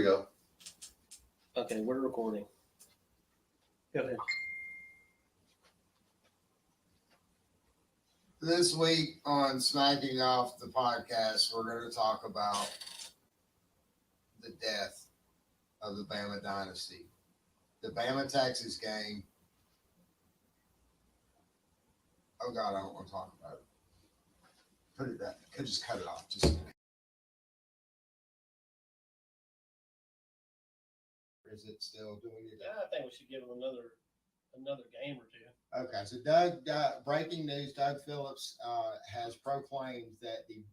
you go. Okay, we're recording. Go ahead. This week on Smacking Off the Podcast, we're going to talk about the death of the Bama dynasty. The Bama-Texas game. Oh, God, I don't want to talk about it. Put it back. Could just cut it off. Just. Is it still doing it? Yeah, I think we should give them another game or two. Okay, so Doug, breaking news: Doug Phillips has proclaimed that it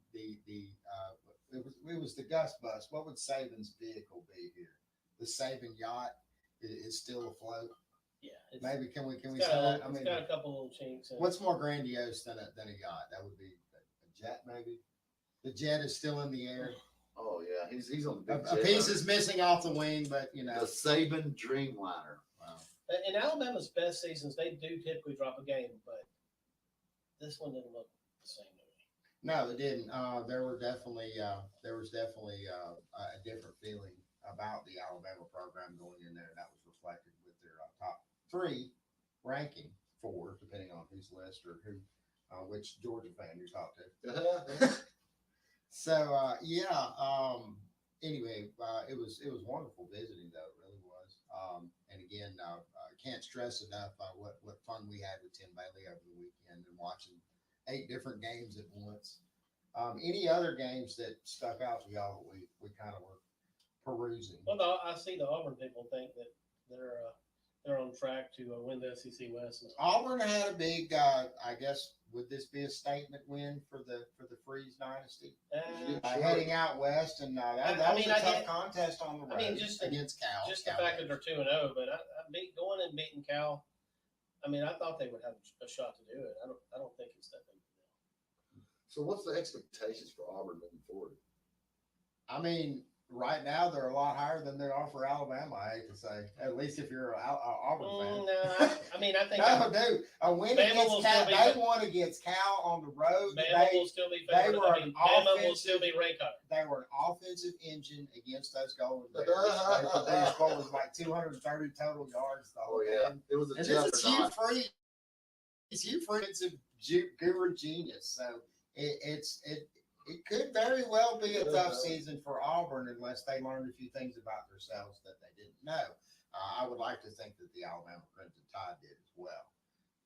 was the Gus bus. What would Saban's vehicle be here? The Saban yacht is still afloat. Yeah, maybe can we say that? I mean, it's got a couple little chinks. What's more grandiose than a yacht? That would be a jet, maybe. The jet is still in the air. Oh yeah, he's on the big A piece is missing off the wing, but the Saban Dreamliner. Wow. In Alabama's best seasons, they do typically drop a game, but this one didn't look the same to me. No, it didn't. There was definitely a different feeling about the Alabama program going in there, and that was reflected with their top three ranking, four, depending on whose list or which Georgia fan you talk to. So anyway, it was wonderful visiting, though. It really was. And again, can't stress enough what fun we had with Tim Bailey over the weekend and watching 8 different games at once. Any other games that stuck out to y'all that we kind of were perusing? Well, I see the Auburn people think that they're on track to win the SEC West. Auburn had a big, I guess, would this be a statement win for the Freeze dynasty? Heading out west, and that was a tough contest on the road against Cal. Just the fact that they're 2-0, but going and beating Cal, I mean, I thought they would have a shot to do it. I don't think it's that big. So what's the expectations for Auburn moving forward? I mean, right now they're a lot higher than they are for Alabama. I hate to say, at least if you're an Auburn fan. No, I mean, I think dude, a win against Cal. They won against Cal on the road. Bama will still be favored. Bama will still be ranked higher. They were an offensive engine against those Golden Bears. They produced what was like 230 total yards. It was a it's Hugh Freeman's guru genius. So it could very well be a tough season for Auburn unless they learned a few things about themselves that they didn't know. I would like to think that the Alabama Crimson Tide did as well,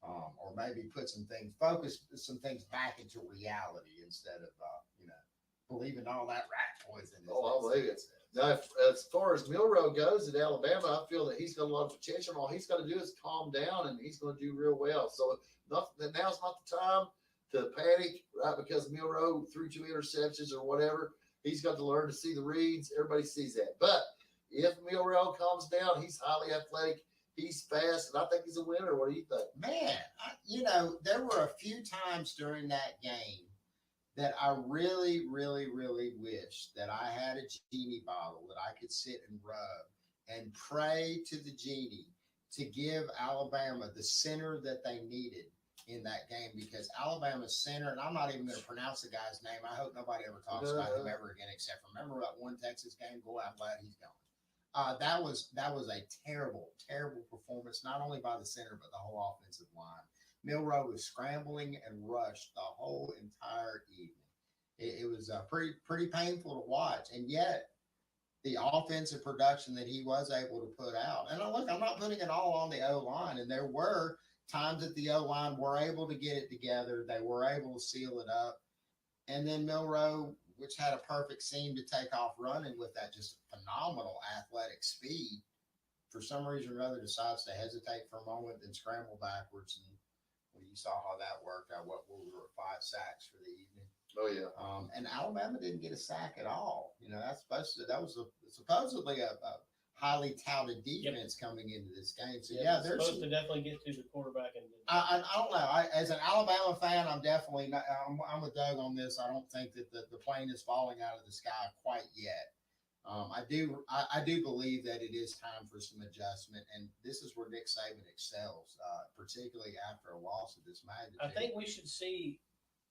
or maybe focus some things back into reality instead of believing all that rat poison. I believe it. Now, as far as Milroe goes at Alabama, I feel that he's got a lot of potential. All he's got to do is calm down, and he's going to do real well. So now's not the time to panic, right? Because Milroe threw 2 interceptions or whatever. He's got to learn to see the reads. Everybody sees that. But if Milroe calms down, he's highly athletic. He's fast, and I think he's a winner. What do you think? Man, there were a few times during that game that I really, really, really wish that I had a genie bottle that I could sit and rub and pray to the genie to give Alabama the center that they needed in that game, because Alabama's center, and I'm not even going to pronounce the guy's name. I hope nobody ever talks about him ever again, except remember that one Texas game. Boy, I'm glad he's gone. That was a terrible, terrible performance, not only by the center but the whole offensive line. Milroe was scrambling and rushed the whole entire evening. It was pretty painful to watch, and yet the offensive production that he was able to put out. And look, I'm not putting it all on the O-line, and there were times that the O-line were able to get it together. They were able to seal it up. And then Milroe, which had a perfect seam to take off running with that just phenomenal athletic speed, for some reason or other decides to hesitate for a moment, then scramble backwards. And you saw how that worked out. We were at 5 sacks for the evening. Oh, yeah. And Alabama didn't get a sack at all. That was supposedly a highly touted defense coming into this game. So they're supposed to definitely get to the quarterback. And I don't know. As an Alabama fan, I'm definitely not. I'm with Doug on this. I don't think that the plane is falling out of the sky quite yet. I do believe that it is time for some adjustment, and this is where Nick Saban excels, particularly after a loss of this magnitude. I think we should see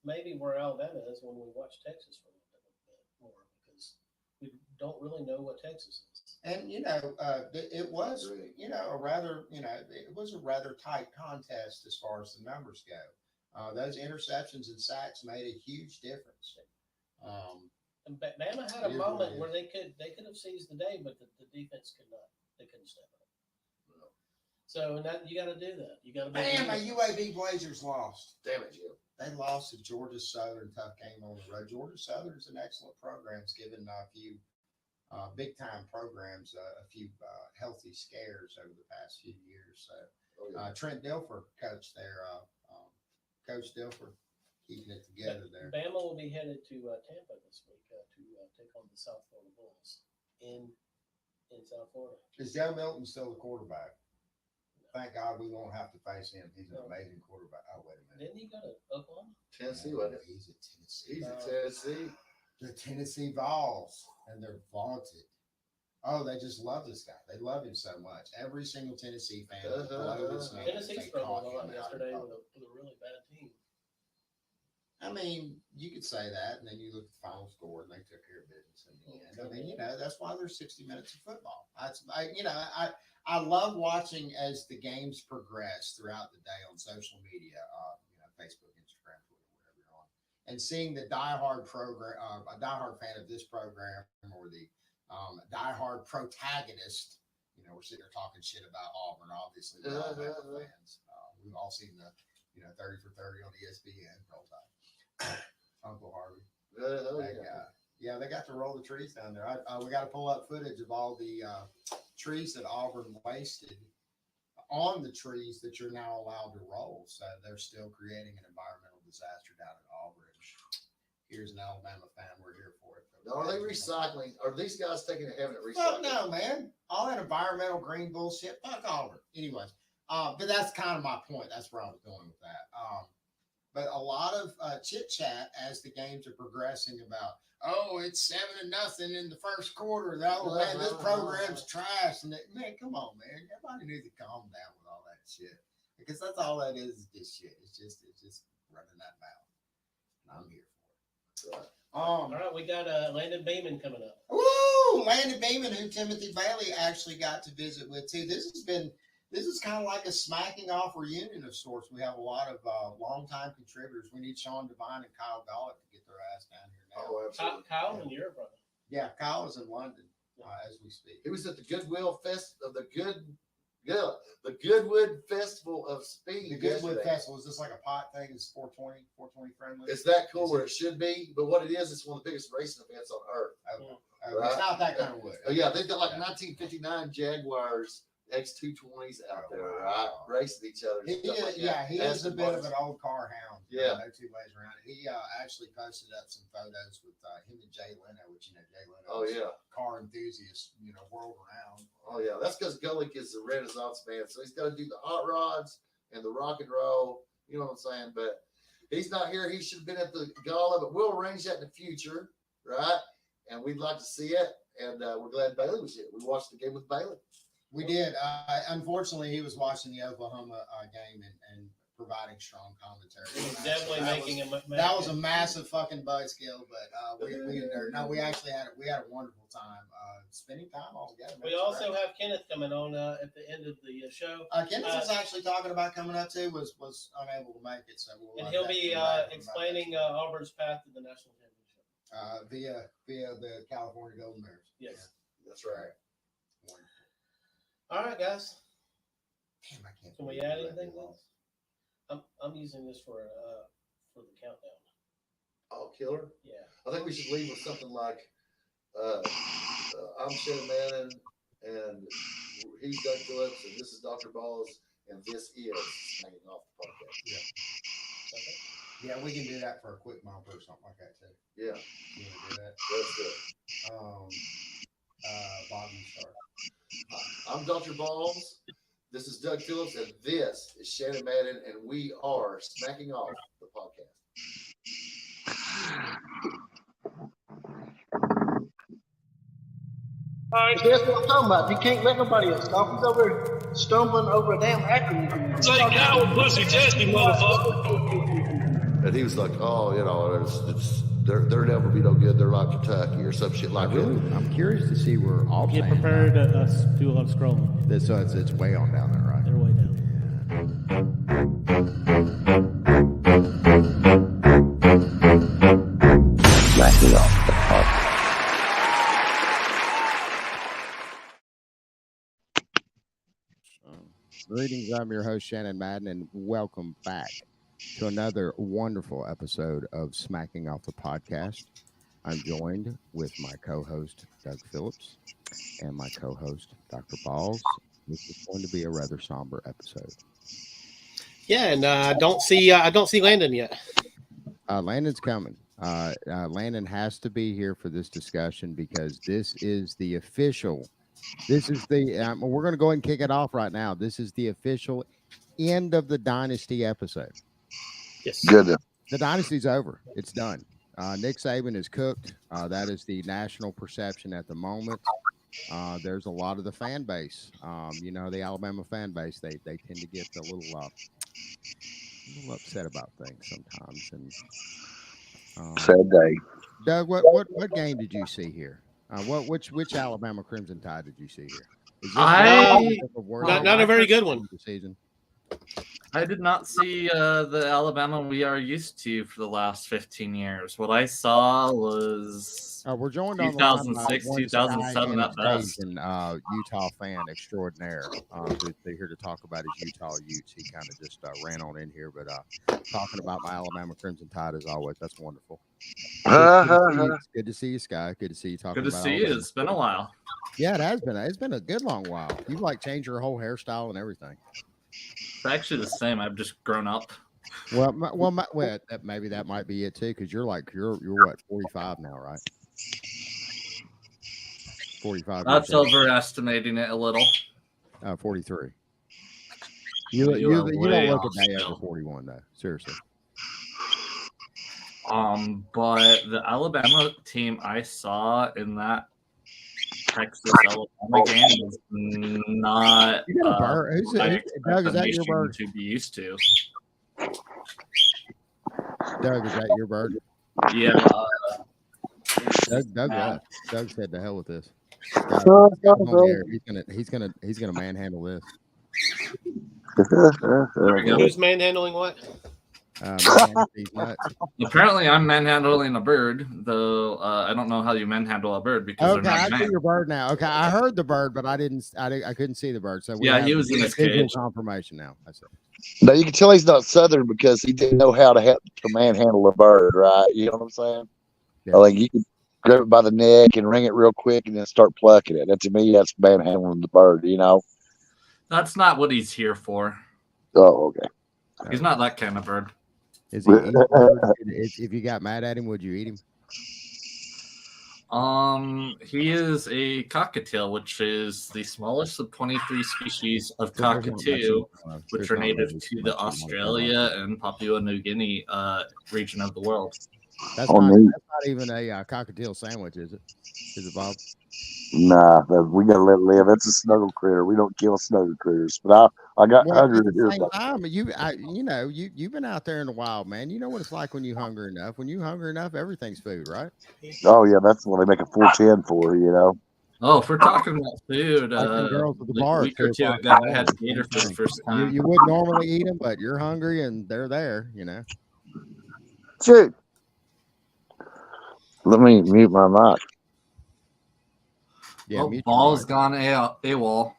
maybe where Alabama is when we watch Texas for a little bit more, because we don't really know what Texas is. And it was it was a rather tight contest as far as the numbers go. Those interceptions and sacks made a huge difference. And Bama had a moment where they could have seized the day, but the defense could not. They couldn't step up. No. So you got to do that. You got to. Man, my UAB Blazers lost. Damn it, Jim. They lost to Georgia Southern. Tough game on the road. Georgia Southern is an excellent program. It's given a few big time programs a few healthy scares over the past few years. So Trent Dilfer coached there. Coach Dilfer keeping it together there. Bama will be headed to Tampa this week to take on the South Florida Bulls in South Florida. Is Joe Milton still the quarterback? Thank God we won't have to face him. He's an amazing quarterback. Oh, wait a minute. Didn't he go to Oklahoma? Tennessee, wasn't it? He's at Tennessee. He's at Tennessee. The Tennessee Vols, and they're vaunted. Oh, they just love this guy. They love him so much. Every single Tennessee fan will blow his nose. Tennessee They struggled caught a lot him yesterday out. with a really bad team. I mean, you could say that, and then you look at the final score, and they took care of business in the end. I mean, that's why there's 60 minutes of football. I love watching as the games progress throughout the day on social media, Facebook, Instagram, Twitter, whatever you're on, and seeing the diehard a diehard fan of this program or the diehard protagonist. We're sitting there talking shit about Auburn. Obviously, we're all Bama fans. We've all seen the 30 for 30 on ESPN. Roll Tide. Uncle Harvey. They got to roll the trees down there. We got to pull up footage of all the trees that Auburn wasted on the trees that you're now allowed to roll. So they're still creating an environmental disaster down at Auburn. Here's an Alabama fan. We're here for it. Now, are they recycling? Are these guys taking it, having it Fuck recycled? no, man. All that environmental green bullshit. Fuck Auburn. Anyways, but that's kind of my point. That's where I was going with that. But a lot of chit chat as the games are progressing about, it's 7-0 in the first quarter. Man, this program's trash. And man, come on, man. Everybody needs to calm down with all that shit, because that's all that is this shit. It's just running that mouth. And I'm here for it. Right. All right, we got Landon Beamon coming up. Woo! Landon Beamon, who Timothy Bailey actually got to visit with too. This is kind of like a smacking off reunion of sorts. We have a lot of longtime contributors. We need Sean Devine and Kyle Gollett to get their ass down here now. Oh, absolutely. Kyle and your brother. Yeah, Kyle is in London as we speak. He was at the Goodwill Fest of the Goodwood Festival of Speed. The Goodwood yesterday. Festival, is this like a pot thing? It's 420 friendly? It's that cool where it should be, but what it is, it's one of the biggest racing events on earth. Right. It's not that kind of wood. Oh yeah, they've got like 1959 Jaguars X220s out there, right? Racing each other. He is a bit of an old car hound. Yeah. No two ways around it. He actually posted up some photos with him and Jay Leno, which, Jay Leno Oh is yeah. car enthusiast, world renowned. Oh yeah. That's because Gullick is a Renaissance man. So he's got to do the hot rods and the rock and roll. You know what I'm saying? But he's not here. He should have been at the gala, but we'll arrange that in the future, right? And we'd like to see it. And we're glad Bailey was here. We watched the game with Bailey. We did. Unfortunately, he was watching the Oklahoma game and providing strong commentary. He was definitely making that was a massive fucking buzzkill, but we actually had a wonderful time spending time all together. We also have Kenneth coming on at the end of the show. Kenneth is actually talking about coming up too. Was unable to make it, so and he'll be explaining Auburn's path to the national championship via the California Golden Bears. Yes, That's right. Wonderful. All right, guys. Damn, I can't. Can we add anything else? I'm using this for the countdown. Oh, killer. Yeah. I think we should leave with something like, I'm Shannon Madden, and he's Doug Phillips, and this is Dr. Balls, and this is Hanging Off the Podcast. Okay. Yeah, we can do that for a quick bumper or something like that too. Yeah, You want to do that? that's good. Bob, you start. I'm Dr. Balls. This is Doug Phillips, and this is Shannon Madden, and we are Smacking Off the Podcast. All right, that's what I'm talking about. You can't let nobody else talk. He's over here stumbling over a damn acronym. Say cow pussy testy, motherfucker. And he was like, oh, it's they're never be no good. They're like Kentucky or some shit like that. I'm curious to see where all Get prepared to do a lot of scrolling. So it's way on down there, right? They're way down. Smacking off the podcast. Greetings, I'm your host, Shannon Madden, and welcome back to another wonderful episode of Smacking Off the Podcast. I'm joined with my co-host, Doug Phillips, and my co-host, Dr. Balls. This is going to be a rather somber episode. Yeah, and I don't see Landon yet. Landon's coming. Landon has to be here for this discussion because this is the official. This is the. We're going to go ahead and kick it off right now. This is the official end of the Dynasty episode. Yes. Good. The Dynasty's over. It's done. Nick Saban is cooked. That is the national perception at the moment. There's a lot of the fan base. The Alabama fan base. They tend to get a little upset about things sometimes. And Sad day. Doug, what game did you see here? Which Alabama Crimson Tide did you see here? Is this not a very good one. Season? I did not see the Alabama we are used to for the last 15 years. What I saw was We're joined 2006, on 2007 at best. Utah fan extraordinaire who's here to talk about his Utah Utes. He kind of just ran on in here, but talking about my Alabama Crimson Tide as always. That's wonderful. Good to see you, Sky. Good to see you talking. Good to about see you. It's been a while. Yeah, it has been. It's been a good long while. You've changed your whole hairstyle and everything. It's actually the same. I've just grown up. Maybe that might be it too, because you're what, 45 now, right? 45. That's overestimating it a little. 43. You don't look a day over 41 though. Seriously. But the Alabama team I saw in that Texas Alabama game was not you got a bird. Doug, is that your bird? To be used to. Doug, is that your bird? Yeah. Doug said to hell with this. He's gonna manhandle this. Who's manhandling what? These nuts. Apparently, I'm manhandling a bird, though. I don't know how you manhandle a bird because okay, I see your bird now. Okay, I heard the bird, but I couldn't see the bird. So he was in his cage. Confirmation now. I see. Now you can tell he's not Southern because he didn't know how to manhandle a bird, right? You know what I'm saying? Yeah. Like you can grab it by the neck and wring it real quick and then start plucking it. And to me, that's manhandling the bird. You know? That's not what he's here for. Oh, okay. He's not that kind of bird. Is he? If you got mad at him, would you eat him? He is a cockatiel, which is the smallest of 23 species of cockatoo, which are native to the Australia and Papua New Guinea region of the world. That's not even a cockatiel sandwich, is it? Is it, Bob? Nah, we gotta let it live. It's a snuggle critter. We don't kill snuggle critters. But I got hungry to hear about it. You've been out there in the wild, man. You know what it's like when you hungry enough. When you hungry enough, everything's food, right? Oh yeah, that's what they make a 410 for. You know. Oh, if we're talking about food, girls at the bar, a week or two ago, I had gator for the first time. You wouldn't normally eat them, but you're hungry and they're there. You know. Shoot. Let me mute my mic. Yeah, ball's gone AWOL.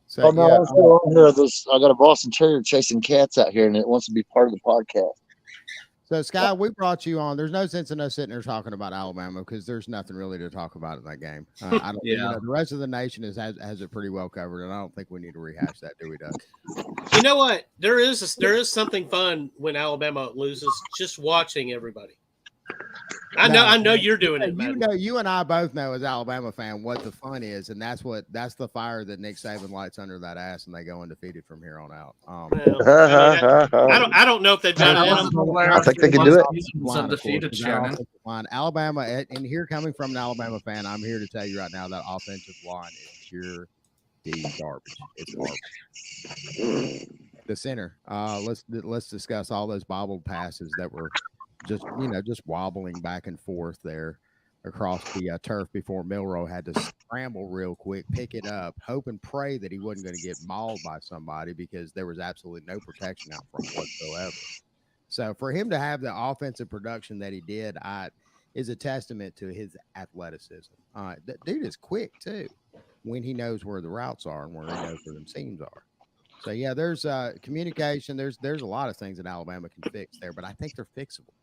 So, no, I'm still on here. I got a Boston Terrier chasing cats out here, and it wants to be part of the podcast. So, Sky, we brought you on. There's no sense in us sitting there talking about Alabama because there's nothing really to talk about in that game. The rest of the nation has it pretty well covered, and I don't think we need to rehash that, do we, Doug? You know what? There is something fun when Alabama loses. Just watching everybody. I know you're doing it, man. You and I both know as Alabama fan what the fun is, and that's the fire that Nick Saban lights under that ass, and they go undefeated from here on out. I don't know if they've done it. I think they can do it. Undefeated, Shannon. Alabama, and here coming from an Alabama fan, I'm here to tell you right now that offensive line is pure D garbage. It's garbage. The center. Let's discuss all those bobbled passes that were just wobbling back and forth there across the turf before Milrow had to scramble real quick, pick it up, hope and pray that he wasn't going to get mauled by somebody because there was absolutely no protection out front whatsoever. So for him to have the offensive production that he did, is a testament to his athleticism. The dude is quick too when he knows where the routes are and where he knows where them seams are. So yeah, there's communication. There's a lot of things that Alabama can fix there, but I think they're fixable.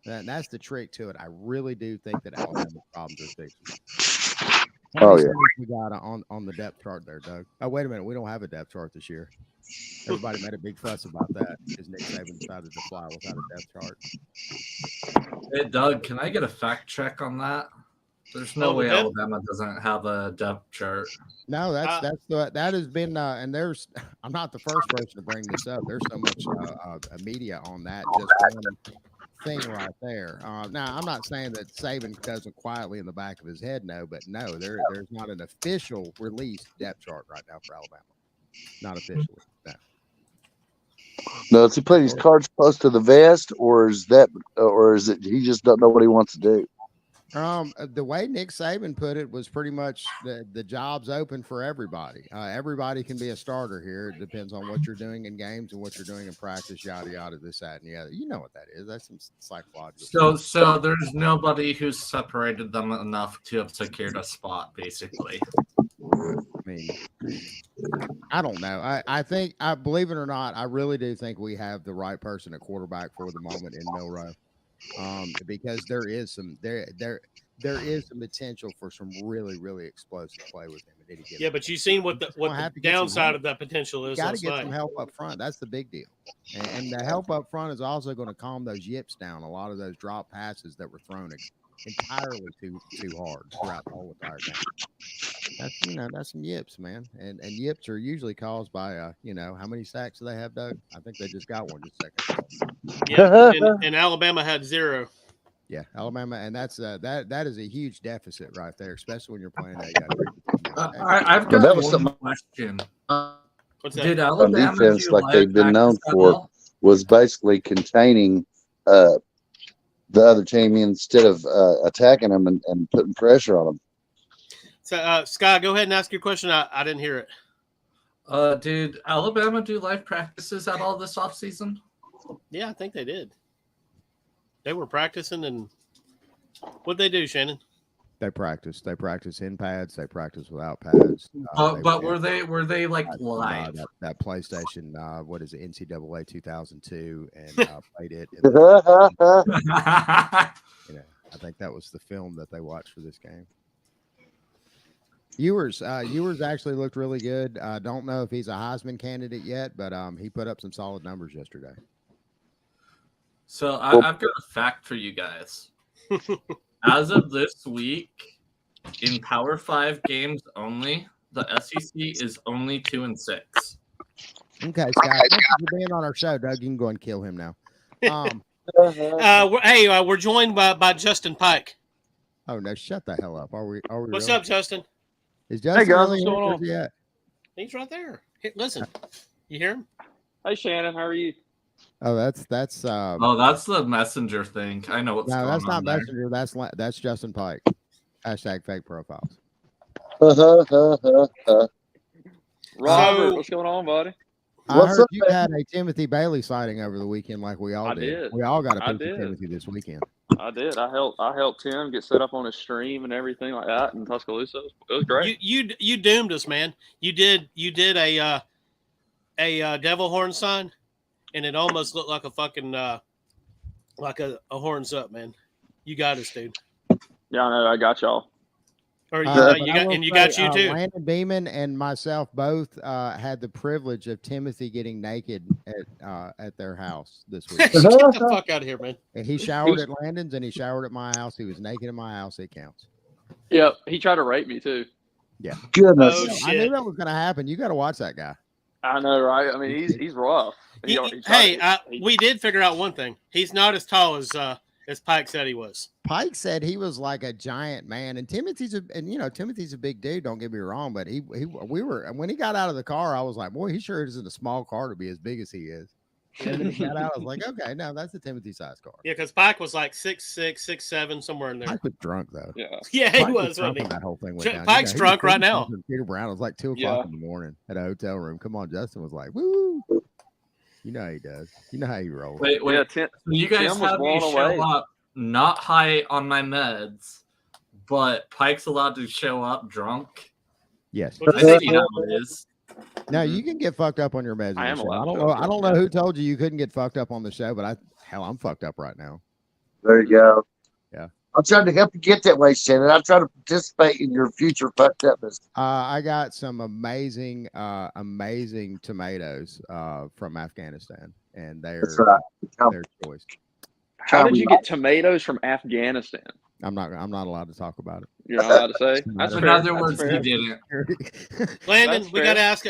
And that's the trick to it. I really do think that Alabama's problems are fixable. Oh yeah, we got on the depth chart there, Doug. Oh wait a minute, we don't have a depth chart this year. Everybody made a big fuss about that because Nick Saban decided to fly without a depth chart. Hey Doug, can I get a fact check on that? There's no way Alabama doesn't have a depth chart. No, that has been and there's I'm not the first person to bring this up. There's so much media on that just one thing right there. Now I'm not saying that Saban doesn't quietly in the back of his head know, but no, there's not an official released depth chart right now for Alabama. Not officially. No. No, does he put his cards close to the vest, or is it he just don't know what he wants to do? The way Nick Saban put it was pretty much the job's open for everybody. Everybody can be a starter here. It depends on what you're doing in games and what you're doing in practice, yada yada, this, that, and the other. You know what that is. That's some psychological. So there's nobody who's separated them enough to have secured a spot, basically. I mean, I don't know. I think, believe it or not, I really do think we have the right person at quarterback for the moment in Milrow. Because there is some potential for some really, really explosive play with him at any given. Yeah, but you've seen what the downside of that potential is. You got to get some help up front. That's the big deal. And the help up front is also going to calm those yips down. A lot of those drop passes that were thrown entirely too hard throughout the whole entire game. That's some yips, man. And yips are usually caused by how many sacks do they have, Doug? I think they just got one just a second. Yeah, and Alabama had 0. Yeah, Alabama, and that's that is a huge deficit right there, especially when you're playing that guy. I've got one question. What's that? Did Alabama defense, like they've been known for, was basically containing the other team instead of attacking them and putting pressure on them. So, Scott, go ahead and ask your question. I didn't hear it. Did Alabama do live practices at all this offseason? Yeah, I think they did. They were practicing, and what'd they do, Shannon? They practiced. They practiced in pads. They practiced without pads. But were they like live? That PlayStation, what is it, NCAA 2002, and played it. I think that was the film that they watched for this game. Ewers actually looked really good. I don't know if he's a Heisman candidate yet, but he put up some solid numbers yesterday. So I've got a fact for you guys. As of this week, in Power 5 games only, the SEC is only 2-6. Okay, Scott, thank you for being on our show, Doug. You can go and kill him now. We're joined by Justin Pike. Oh no! Shut the hell up. Are we? What's really? up, Justin? Is Justin hey guys, really what's going on? Yet? He's right there. Hey, listen, you hear him? Hey Shannon, how are you? Oh, that's that's the messenger thing. I know what's going on. No, that's not there. messenger. That's Justin Pike. Hashtag fake profiles. Robert, what's going on, buddy? I heard you had a Timothy Bailey sighting over the weekend, like we all did. I did. We all got a piece of Timothy this weekend. I did. I helped Tim get set up on his stream and everything like that in Tuscaloosa. It was great. You doomed us, man. You did a devil horn sign, and it almost looked like a fucking like a horns up, man. You got us, dude. Yeah, I know. I got y'all. Or you got you too. Landon, Beamon, and myself both had the privilege of Timothy getting naked at their house this week. Get the fuck out of here, man. And he showered at Landon's and he showered at my house. He was naked in my house. It counts. Yep, he tried to rape me too. Yeah. Goodness. Oh, shit. I knew that was going to happen. You got to watch that guy. I know, right? I mean, he's rough. We did figure out one thing. He's not as tall as Pike said he was. Pike said he was like a giant man, and Timothy's a big dude. Don't get me wrong, but we were when he got out of the car, I was like, boy, he sure isn't a small car to be as big as he is. And then he got out. I was like, okay, no, that's a Timothy size car. Yeah, because Pike was like 6'6", 6'7", somewhere in there. Pike was drunk though. Yeah. Yeah, he Pike was, drunk wasn't he? when that whole thing went down. Pike's he was drunk right now. talking to Peter Brown. It was like 2:00 Yeah. in the morning at a hotel room. Come on, Justin was like, woo. You know how he does. You know how he rolls. Wait. Yeah, So you guys Tim was have me blown show away. up not high on my meds, but Pike's allowed to show up drunk. Yes. Well, I just see how it is. Now you can get fucked up on your meds. I on am the show. allowed I to don't show know. up I don't drunk, know who told you couldn't get fucked up on the show, but I'm fucked up right now. There you go. Yeah. I'm trying to help you get that way, Shannon. I try to participate in your future fucked upness. I got some amazing tomatoes from Afghanistan, and That's right. their choice. How did you get tomatoes from Afghanistan? I'm not allowed to talk about it. You're not allowed to say. That's In fair. other That's words, fair. he didn't. Landon, That's we fair. got to ask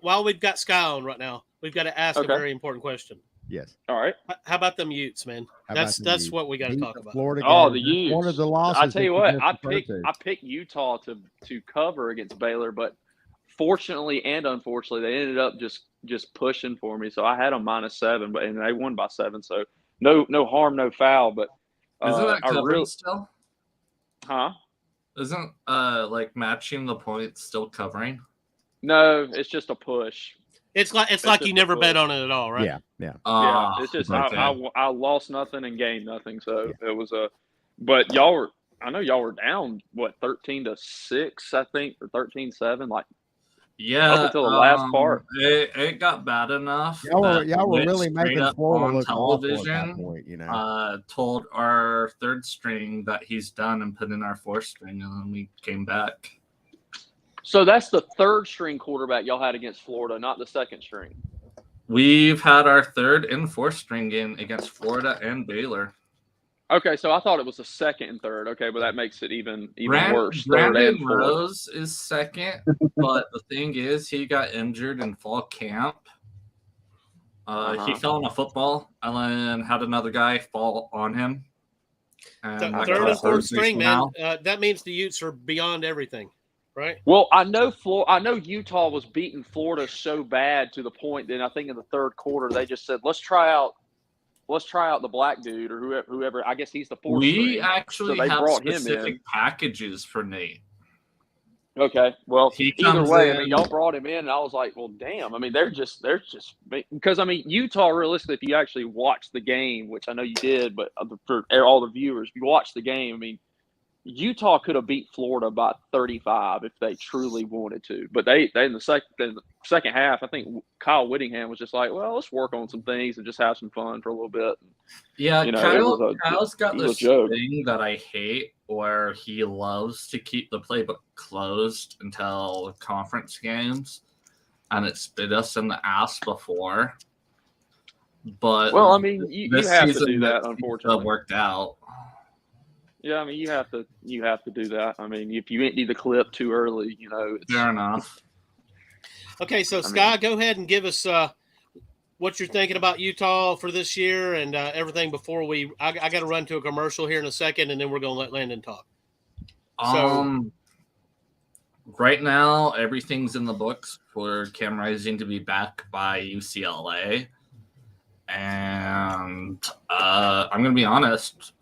while we've got Sky on right now. We've got to ask a Okay. very important question. Yes. All right. How about them Utes, man? How about That's the that's Utes? what we got to Beat talk the about. Florida Oh, Gators. the That's one of Utes. the losses. I tell you what, I picked picked Utah to cover against Baylor, but fortunately and unfortunately, they ended up just pushing for me. So I had them -7, and they won by 7. So no harm, no foul. But Isn't that I covering really, still? huh? Isn't like matching the points still covering? No, it's just a push. It's like just you a never bet push. on it at all, right? Yeah. Yeah, it's just okay. I lost nothing and gained nothing. So it was a. But y'all were. I know y'all were down 13-6, I think, or 13-7. Like Yeah, up until the last part. It got bad enough. Y'all were that really Whit making straight up Florida on look awful at that television. point, you know. Told our third string that he's done and put in our fourth string, and then we came back. So that's the third string quarterback y'all had against Florida, not the second string. We've had our third and fourth string game against Florida and Baylor. Okay, so I thought it was the second and third. Okay, but that makes it even worse. Third Brandon and fourth. Rose is second, but the thing is, he got injured in fall camp. He fell on a football and then had another guy fall on him. And that Third and caused fourth hurt string, man. now. That means the Utes are beyond everything, right? Well, I know Utah was beating Florida so bad to the point that I think in the third quarter they just said, let's try out the black dude or whoever. I guess he's the fourth. We string. actually So they have brought him in. specific packages for Nate. Okay, well, He either comes way, I in- mean, y'all brought him in, and I was like, well, damn. I mean, they're just because I mean, Utah. Realistically, if you actually watch the game, which I know you did, but for all the viewers, if you watch the game, I mean, Utah could have beat Florida by 35 if they truly wanted to. But they in the second half, I think Kyle Whittingham was just like, well, let's work on some things and just have some fun for a little bit. Yeah, You know, Kyle's got it was this a joke. thing that I hate where he loves to keep the playbook closed until conference games, and it's bit us in the ass before. But Well, I mean, you this have to season do that, it unfortunately. worked out. Yeah, I mean, you have to do that. I mean, if you empty the clip too early, you know, it's Fair enough. Okay, so Sky, go ahead and give us what you're thinking about Utah for this year and everything before I got to run to a commercial here in a second, and then we're going to let Landon talk. Right now, everything's in the books for Cam Rising to be back by UCLA. And I'm going to be honest,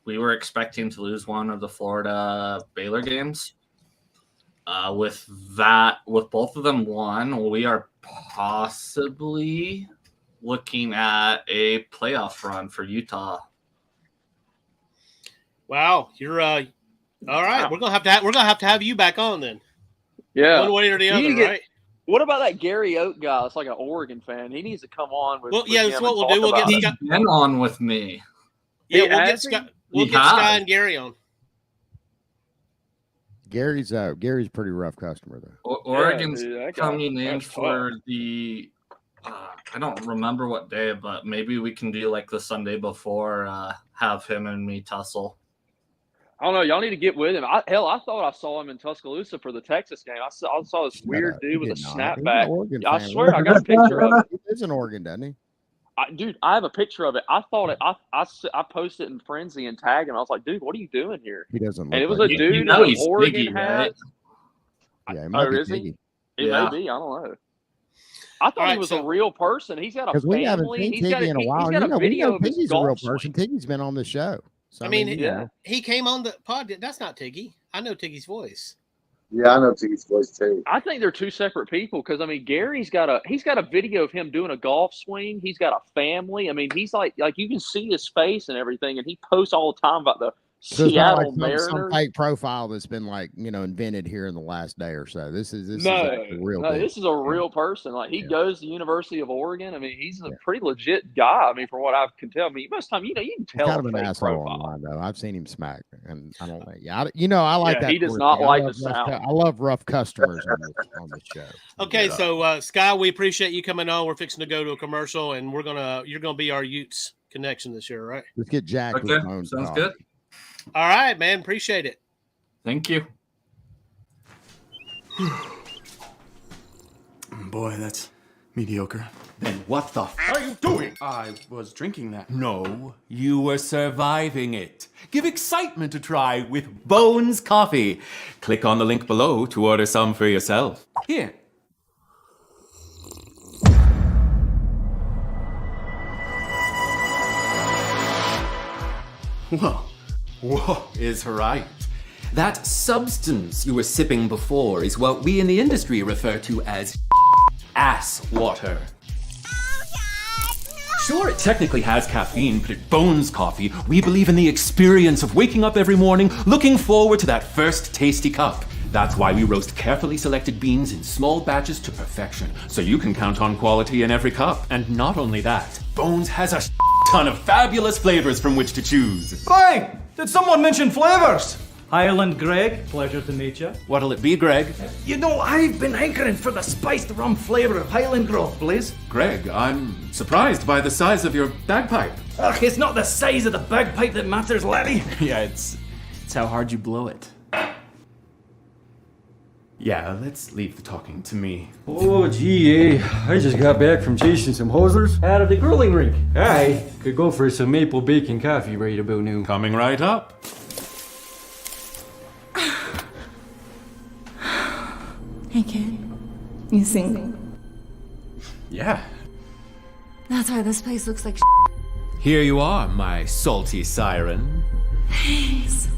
we were expecting to lose one of the Florida Baylor games. With both of them won, we are possibly looking at a playoff run for Utah. Wow, you're all right. We're gonna have to have you back on then. Yeah. One way or the You other, need to get- right? What about that Gary Oak guy? It's like an Oregon fan. He needs to come on. With That's him what and we'll do. talk We'll get about He's it. been on with me. Yeah, He we'll get has Sky. been? We'll He get Sky has. and Gary on. Gary's a pretty rough customer though. Oregon's dude, that guy- coming in that's for the I don't remember what day, but maybe we can do like the Sunday before, have him and me tussle. I don't know. Y'all need to get with him. I thought I saw him in Tuscaloosa for the Texas game. I saw this weird dude with a snapback. I swear, I got a picture of it. He lives in Oregon, doesn't he? Dude, I have a picture of it. I thought it. I posted it in Frenzy and tagged him. I was like, dude, what are you doing here? He doesn't look And it was like a it. dude You know in he's an Oregon Ziggy, hat. right? Yeah, it might be is he? Ziggy. It Yeah. may be. I don't know. I thought All he right, was so- a real person. He's got a Because we haven't family. seen He's got Tiggy in a while. He's got a We video know of his Tiggy's a real golf person. swing. Tiggy's been on the show. So, I mean, Yeah. he came on the pod. That's not Tiggy. I know Tiggy's voice. Yeah, I know Tiggy's voice too. I think they're two separate people because I mean Gary's got a video of him doing a golf swing. He's got a family. I mean he's like you can see his face and everything, and he posts all the time about the So it's not Seattle like some Mariners. fake profile that's been like, invented here in the last day or so. This is No, actually real. no, deal. this is a real person. Like he goes to the University of Oregon. I mean, he's a pretty legit guy. I mean, from what I can tell, I mean, most time, you can He's tell kind a of an fake asshole profile. online though. I've seen him smack, and I don't like. Yeah, I like that. He does sort of not thing. like I the love rough sound. I love rough customers on the show. Okay, so Sky, we appreciate you coming on. We're fixing to go to a commercial, and you're gonna be our Utes connection this year, right? Let's get Jack. Okay, sounds good. All right, man. Appreciate it. Thank you. Boy, that's mediocre. Then what the are you doing? I was drinking that. No, you were surviving it. Give excitement a try with Bones Coffee. Click on the link below to order some for yourself. Here. Whoa is right. That substance you were sipping before is what we in the industry refer to as ass water. Sure, it technically has caffeine, but at Bones Coffee, we believe in the experience of waking up every morning looking forward to that first tasty cup. That's why we roast carefully selected beans in small batches to perfection, so you can count on quality in every cup. And not only that, Bones has a ton of fabulous flavors from which to choose. Bang! Did someone mention flavors? Highland Greg, pleasure to meet you. What'll it be, Greg? You know, I've been hankering for the spiced rum flavor of Highland Grove, please. Greg, I'm surprised by the size of your bagpipe. Ugh, it's not the size of the bagpipe that matters, laddie. Yeah, it's how hard you blow it. Yeah, let's leave the talking to me. Oh, gee, I just got back from chasing some hosers out of the grilling rink. I could go for some maple bacon coffee right about noon. Coming right up. Hey kid, you single? Yeah. That's why this place looks like Here you are, my salty siren. Thanks.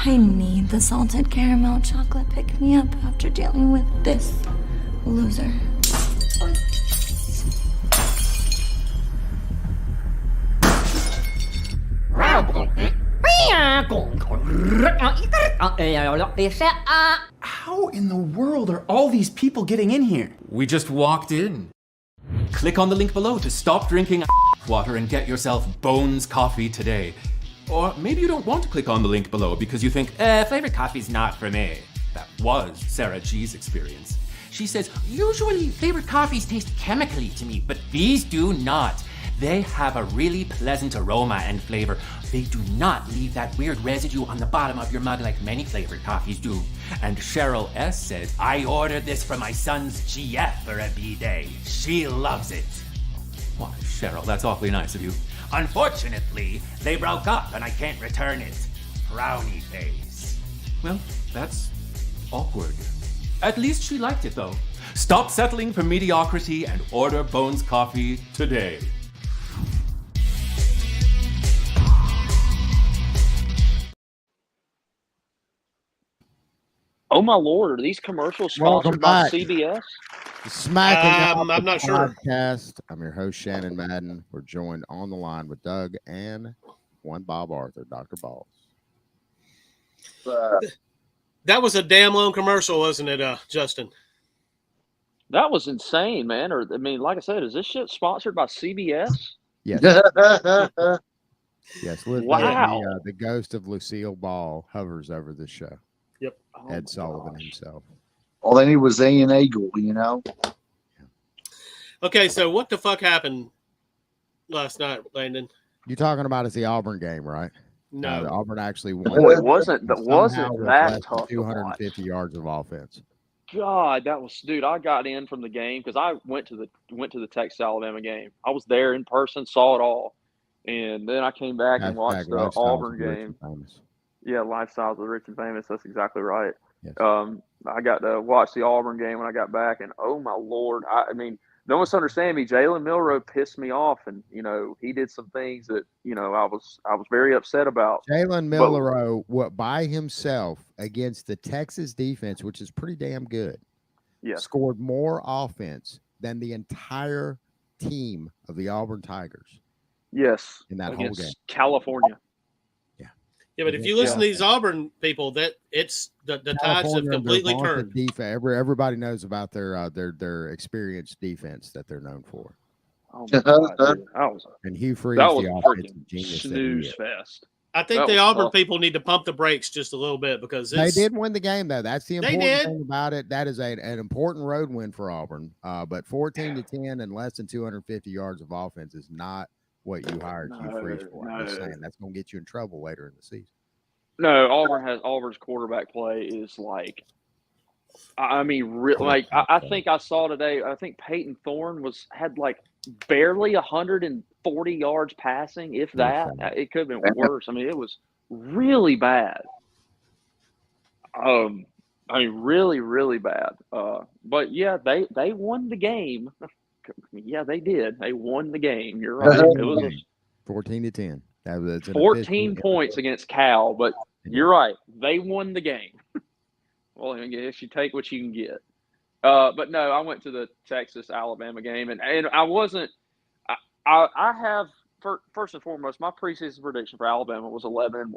I need the salted caramel chocolate pick me up after dealing with this loser. How in the world are all these people getting in here? We just walked in. Click on the link below to stop drinking water and get yourself Bones Coffee today. Or maybe you don't want to click on the link below because you think, flavored coffee's not for me. That was Sarah G's experience. She says, usually flavored coffees taste chemically to me, but these do not. They have a really pleasant aroma and flavor. They do not leave that weird residue on the bottom of your mug like many flavored coffees do. And Cheryl S. says, I ordered this for my son's GF for a B-day. She loves it. Why, Cheryl, that's awfully nice of you. Unfortunately, they broke up and I can't return it. Frowny face. Well, that's awkward. At least she liked it, though. Stop settling for mediocrity and order Bones Coffee today. Oh my lord, are these commercials Welcome sponsored by back. CBS? Smacking I'm not sure. Podcast. I'm your host, Shannon Madden. We're joined on the line with Doug and one Bob Arthur, Dr. Balls. That was a damn long commercial, wasn't it, Justin? That was insane, man. Or I mean, like I said, is this shit sponsored by CBS? Yes. Yes. Wow. The ghost of Lucille Ball hovers over this show. Yep. Ed Sullivan himself. All they need was Ian Eagle, you know. Okay, so what the fuck happened last night, Landon? You're talking about it's the Auburn game, right? No, Auburn actually won. Boy, it wasn't that less tough than to 250 yards of offense. God, that was, dude. I got in from the game because I went to the Texas Alabama game. I was there in person, saw it all, and then I came back and watched the Auburn game. Yeah, Lifestyles of Rich and Famous. That's exactly right. Yes. I got to watch the Auburn game when I got back, and oh my Lord, I mean, don't misunderstand me. Jalen Milroe pissed me off, and he did some things that I was very upset about. Jalen Milroe, by himself against the Texas defense, which is pretty damn good, scored more offense than the entire team of the Auburn Tigers. Yes, in that whole game, California. Yeah, but if you listen to these Auburn people, that it's the tides have completely turned. Defense. Everybody knows about their experienced defense that they're known for. Oh my God, and Hugh Freeze, that was the a offensive genius. snooze fest. I think the Auburn people need to pump the brakes just a little bit because they did win the game, though. That's the important did. thing about it. That is an important road win for Auburn. But 14-10 and less than 250 yards of offense is not what you hired Hugh Freeze for. I'm just saying that's going to get you in trouble later in the season. No, Auburn's quarterback play is like, I think I saw today. I think Peyton Thorne had like barely 140 yards passing, if that. It could have been worse. I mean, it was really bad. Really, really bad. But yeah, they won the game. Yeah, they did. They won the game. You're right. It was 14-10. That was 14 points against Cal, but you're right. They won the game. Well, I guess you take what you can get. But no, I went to the Texas-Alabama game, and I wasn't – I have – first and foremost, my preseason prediction for Alabama was 11-1.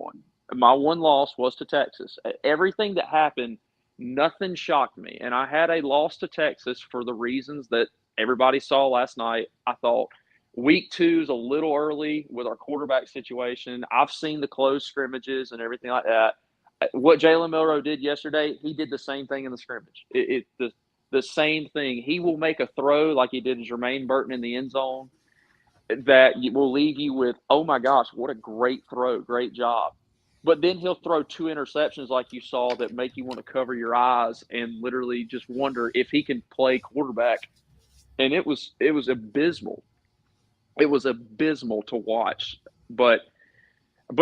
My one loss was to Texas. Everything that happened, nothing shocked me, and I had a loss to Texas for the reasons that everybody saw last night. I thought week 2 is a little early with our quarterback situation. I've seen the close scrimmages and everything like that. What Jalen Milroe did yesterday, he did the same thing in the scrimmage. The same thing. He will make a throw like he did to Jermaine Burton in the end zone that will leave you with, oh my gosh, what a great throw, great job. But then he'll throw 2 interceptions like you saw that make you want to cover your eyes and literally just wonder if he can play quarterback. And it was abysmal. It was abysmal to watch. But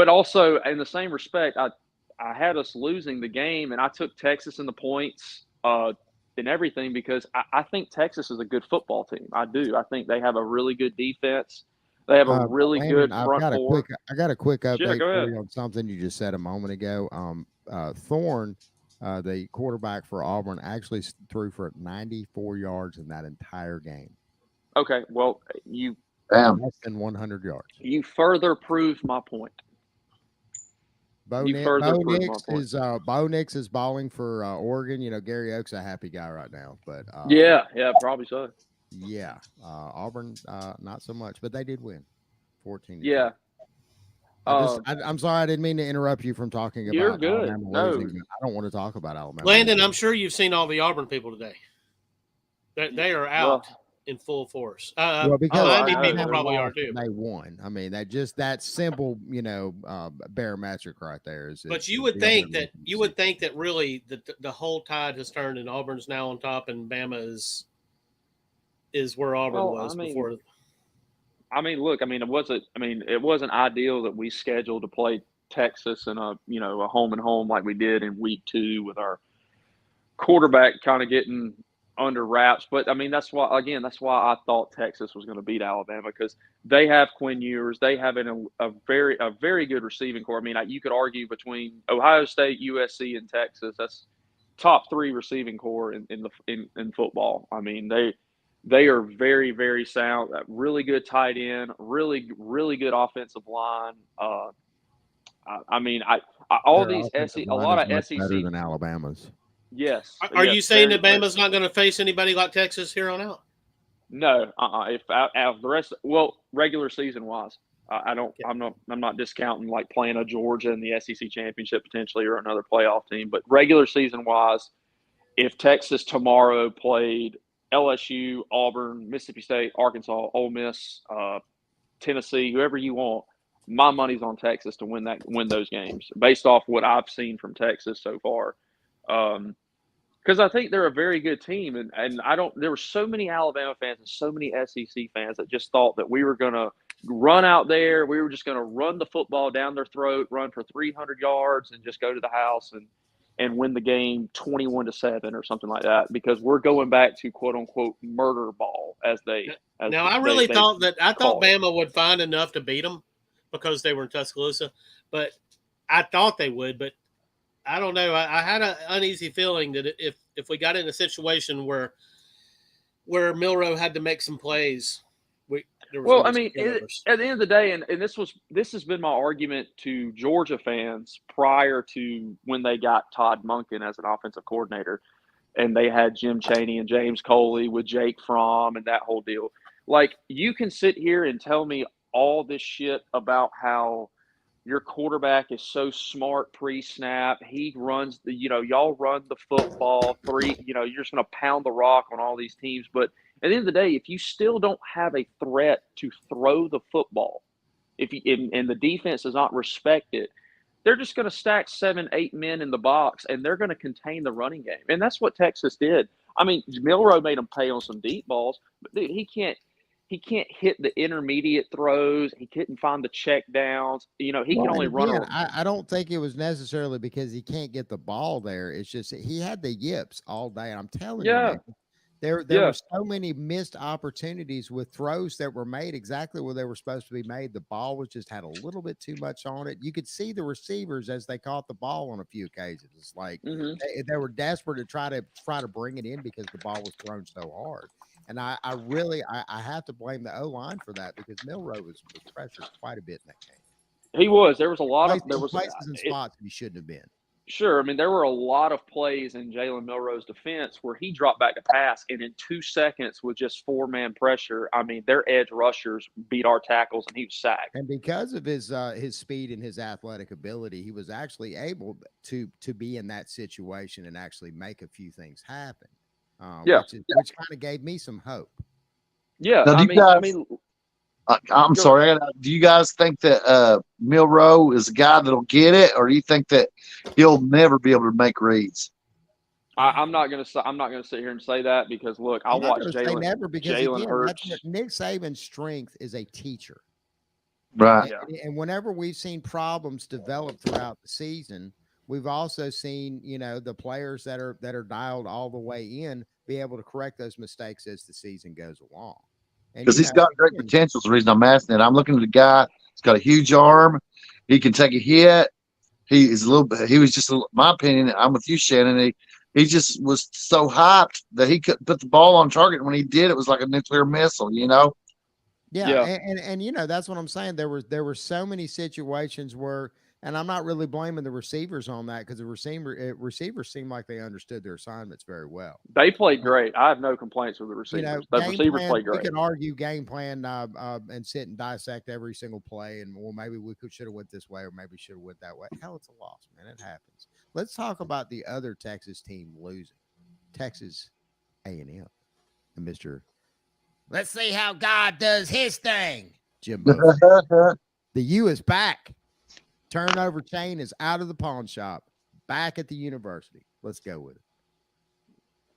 also, in the same respect, I had us losing the game, and I took Texas in the points and everything because I think Texas is a good football team. I do. I think they have a really good defense. They have a really good front four. I got a quick update go for you on something you just said a moment ago. Thorne, the quarterback for Auburn, actually threw for 94 yards in that entire game. Okay, well, less than 100 yards. You further proved my point. Bo Nix is balling for Oregon. Gary Oak's a happy guy right now, but yeah, probably so. Yeah, Auburn not so much, but they did win 14. Yeah. I'm sorry, I didn't mean to interrupt you from talking about. You're good. Alabama losing. I don't want to talk about Alabama. Landon, I'm sure you've seen all the Auburn people today. They are out in full force. Because people probably are too. They won. I mean, that simple, barometric right there is. But you would think that really the whole tide has turned and Auburn's now on top and Bama is where Auburn was before. I mean, look, it wasn't ideal that we scheduled to play Texas in a home and home like we did in week 2 with our quarterback kind of getting under wraps. But that's why I thought Texas was going to beat Alabama because they have Quinn Ewers. They have a very good receiving core. You could argue between Ohio State, USC, and Texas. That's top 3 receiving core in football. They are very, very sound. Really good tight end. Really, really good offensive line. All these SEC, a lot of SEC better than Alabama's. Yes. Are you saying that Bama's not going to face anybody like Texas here on out? No. If the rest, regular season wise, I'm not discounting like playing a Georgia in the SEC championship potentially or another playoff team. But regular season wise, if Texas tomorrow played LSU, Auburn, Mississippi State, Arkansas, Ole Miss, Tennessee, whoever you want, my money's on Texas to win those games based off what I've seen from Texas so far. Because I think they're a very good team, and there were so many Alabama fans and so many SEC fans that just thought that we were going to run out there, we were just going to run the football down their throat, run for 300 yards, and just go to the house. And and win the game 21-7 or something like that, because we're going back to quote unquote murder ball as Now, I really thought call it. Bama would find enough to beat them because they were in Tuscaloosa, but I thought they would, but I don't know. I had an uneasy feeling that if we got in a situation where Milroe had to make some plays, well, I mean, at the end of the day, and this has been my argument to Georgia fans prior to when they got Todd Monken as an offensive coordinator, and they had Jim Chaney and James Coley with Jake Fromm and that whole deal. Like, you can sit here and tell me all this shit about how your quarterback is so smart pre-snap. He runs y'all run the football you're just going to pound the rock on all these teams. But at the end of the day, if you still don't have a threat to throw the football, and the defense does not respect it, they're just going to stack 7-8 men in the box, and they're going to contain the running game. And that's what Texas did. I mean, Milroe made them pay on some deep balls, but dude, he can't hit the intermediate throws. He couldn't find the check downs. He can only run. I don't think it was necessarily because he can't get the ball there. It's just he had the yips all day. And I'm telling you, man, there were so many missed opportunities with throws that were made exactly where they were supposed to be made. The ball was just had a little bit too much on it. You could see the receivers as they caught the ball on a few occasions. It's like they were desperate to try to bring it in because the ball was thrown so hard. And I really have to blame the O-line for that, because Milroe was pressured quite a bit in that game. He was. There was a lot of places and spots he shouldn't have been. Sure. I mean, there were a lot of plays in Jalen Milroe's defense where he dropped back to pass, and in 2 seconds with just 4-man pressure, I mean, their edge rushers beat our tackles, and he was sacked. And because of his speed and his athletic ability, he was actually able to be in that situation and actually make a few things happen. Which kind of gave me some hope. Yeah, now, I'm sorry. Do you guys think that Milroe is a guy that'll get it, or do you think that he'll never be able to make reads? I'm not gonna sit here and say that, because look, I watched Jalen Hurts. Nick Saban's strength is a teacher, right? And whenever we've seen problems develop throughout the season, we've also seen, the players that are dialed all the way in be able to correct those mistakes as the season goes along. Because he's got great potential. Is the reason I'm asking it. I'm looking at the guy. He's got a huge arm. He can take a hit. He is a little bit. He was just, my opinion. I'm with you, Shannon. He just was so hyped that he could put the ball on target. And when he did, it was like a nuclear missile. Yeah. And that's what I'm saying. There were so many situations where. And I'm not really blaming the receivers on that, because the receivers seem like they understood their assignments very well. They played great. I have no complaints with the receivers. The receivers played great. We can argue game plan and sit and dissect every single play, and maybe we should have went this way, or maybe should have went that way. Hell, it's a loss, man. It happens. Let's talk about the other Texas team losing, Texas A&M, and Mr. Let's see how God does his thing, Jimbo. The U is back. Turnover chain is out of the pawn shop, back at the university. Let's go with it.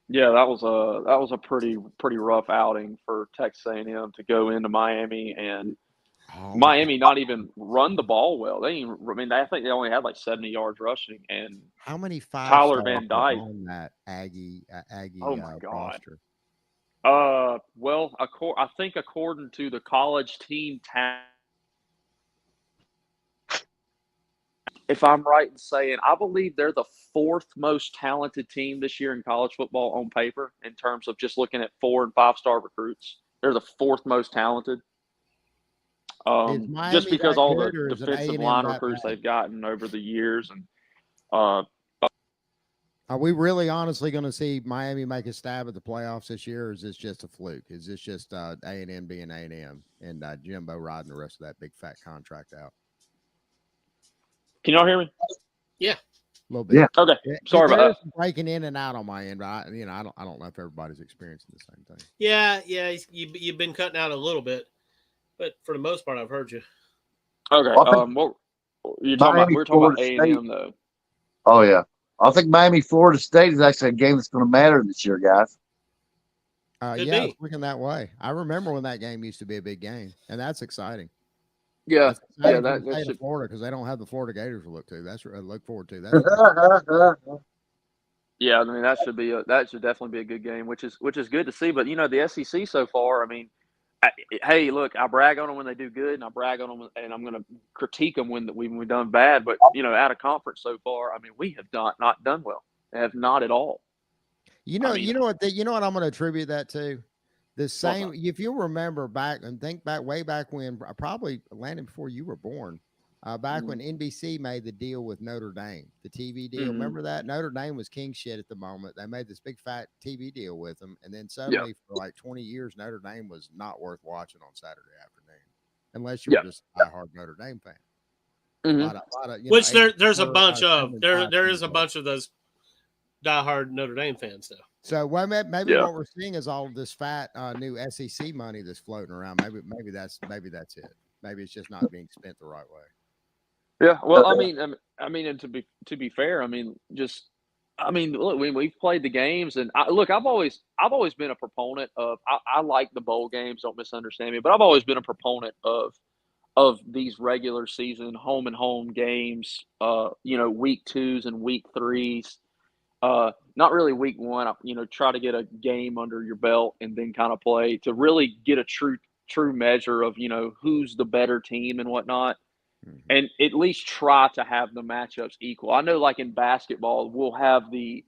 Yeah, that was a pretty rough outing for Texas A&M to go into Miami, and Miami not even run the ball well. I think they only had like 70 yards rushing. And how many Tyler Van Dyke on that Aggie oh my God. roster? Well, I think according to the college team if I'm right in saying, I believe they're the 4th most talented team this year in college football on paper, in terms of just looking at 4- and 5-star recruits. They're the 4th most talented. Just because all the defensive line recruits they've gotten over the years. And are we really honestly going to see Miami make a stab at the playoffs this year, or is this just a fluke? Is this just A&M being A&M and Jimbo riding the rest of that big fat contract out? Can y'all hear me? Yeah, a little bit. Yeah. Okay. Sorry about that. Breaking in and out on my end, but I don't know if everybody's experiencing the same thing. Yeah. You've been cutting out a little bit, but for the most part, I've heard you. Okay. What you're talking about? We're talking about A&M though. Oh yeah, I think Miami, Florida State is actually a game that's going to matter this year, guys. It's looking that way. I remember when that game used to be a big game, and that's exciting. Yeah, yeah, that that state should. of Florida because they don't have the Florida Gators to look to. That's what I look forward to. That's Yeah, I mean that should definitely be a good game, which is good to see. But the SEC so far, I mean, hey, look, I brag on them when they do good, and I brag on them, and I'm going to critique them when we've done bad. But out of conference so far, I mean, we have not done well, have not at all. You know what I'm going to attribute that to? The same, if you remember back and think back way back when, probably Landon before you were born, back when NBC made the deal with Notre Dame, the TV deal. Remember that? Notre Dame was king shit at the moment. They made this big fat TV deal with them, and then suddenly for like 20 years, Notre Dame was not worth watching on Saturday afternoon, unless you were just a hard Notre Dame fan. Which there's a bunch of there is a bunch of those diehard Notre Dame fans though. So maybe what we're seeing is all of this fat new SEC money that's floating around. Maybe that's it. Maybe it's just not being spent the right way. Yeah, well, I mean, and to be fair, look, we've played the games, and I've always been a proponent of. I like the bowl games. Don't misunderstand me, but I've always been a proponent of these regular season home and home games. Week 2s and week 3s. Not really week 1. Try to get a game under your belt and then kind of play to really get a true measure of who's the better team and whatnot. And at least try to have the matchups equal. I know, like in basketball, we'll have the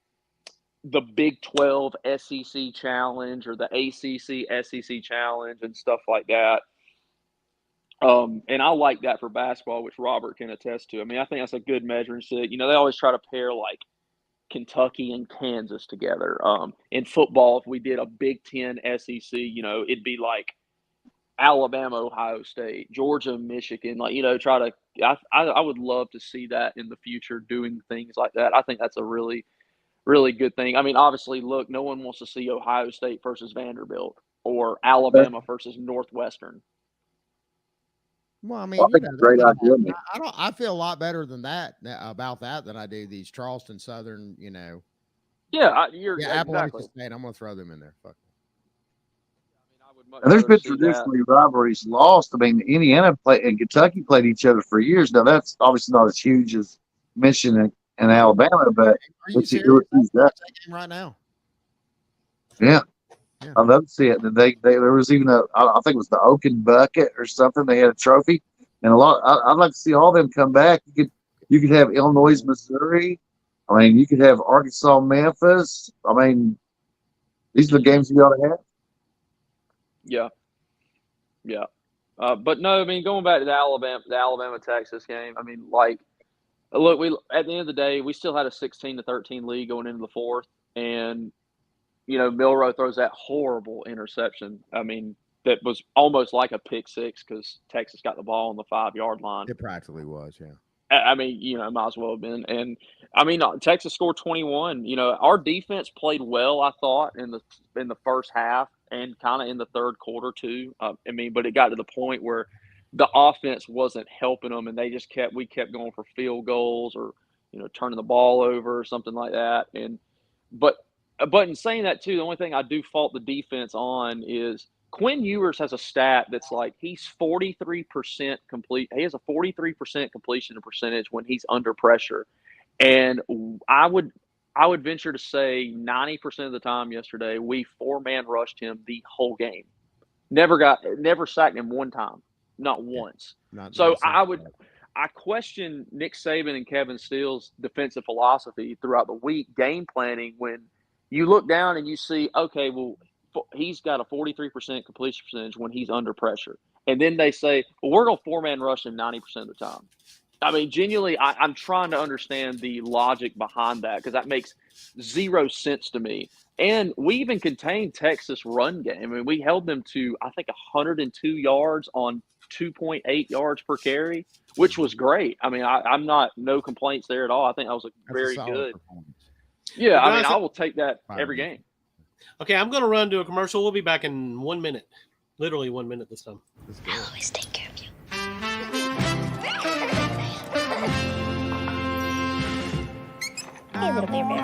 Big 12 SEC challenge or the ACC SEC challenge and stuff like that. And I like that for basketball, which Robert can attest to. I mean, I think that's a good measuring stick. They always try to pair like Kentucky and Kansas together. In football, if we did a Big 10 SEC, it'd be like Alabama, Ohio State, Georgia, Michigan, try to. I would love to see that in the future, doing things like that. I think that's a really, really good thing. I mean, obviously, look, no one wants to see Ohio State versus Vanderbilt or Alabama versus Northwestern. Well, I mean, great idea. I feel a lot better than that about that than I do these Charleston Southern. Yeah, you're Appalachian exactly. State. I'm gonna throw them in there. Fuck. And there's been traditionally rivalries lost. I mean, Indiana and Kentucky played each other for years. Now that's obviously not as huge as Michigan and Alabama, but it's that game right now. Yeah. I'd love to see it. There was even I think it was the Oaken Bucket or something. They had a trophy, and I'd like to see all of them come back. You could have Illinois, Missouri. I mean, you could have Arkansas, Memphis. I mean, these are the games you ought to have. Yeah. But no, I mean, going back to the Alabama Texas game. I mean, look, at the end of the day, we still had a 16-13 lead going into the fourth, and Milroe throws that horrible interception. I mean, that was almost like a pick six because Texas got the ball on the 5-yard line. It practically was, yeah. I mean, might as well have been. And I mean, Texas scored 21. Our defense played well, I thought, in the first half and kind of in the third quarter too. But it got to the point where the offense wasn't helping them, and we kept going for field goals or turning the ball over or something like that. But in saying that too, the only thing I do fault the defense on is Quinn Ewers has a stat that's like he's 43% complete. He has a 43% completion percentage when he's under pressure, and I would venture to say 90% of the time yesterday we 4-man rushed him the whole game. Never sacked him one time, not once. I question Nick Saban and Kevin Steele's defensive philosophy throughout the week, game planning when you look down and you see, okay, well, he's got a 43% completion percentage when he's under pressure. And then they say, well, we're going to 4-man rush him 90% of the time. I mean, genuinely, I'm trying to understand the logic behind that because that makes zero sense to me. And we even contained Texas run game. I mean, we held them to, I think, 102 yards on 2.8 yards per carry, which was great. I mean, I'm no complaints there at all. I think that was very good. Yeah, I mean, I will take that every game. Okay, I'm going to run to a commercial. We'll be back in 1 minute. Literally 1 minute this time. I'll always take care of you. Hey, little bear bear.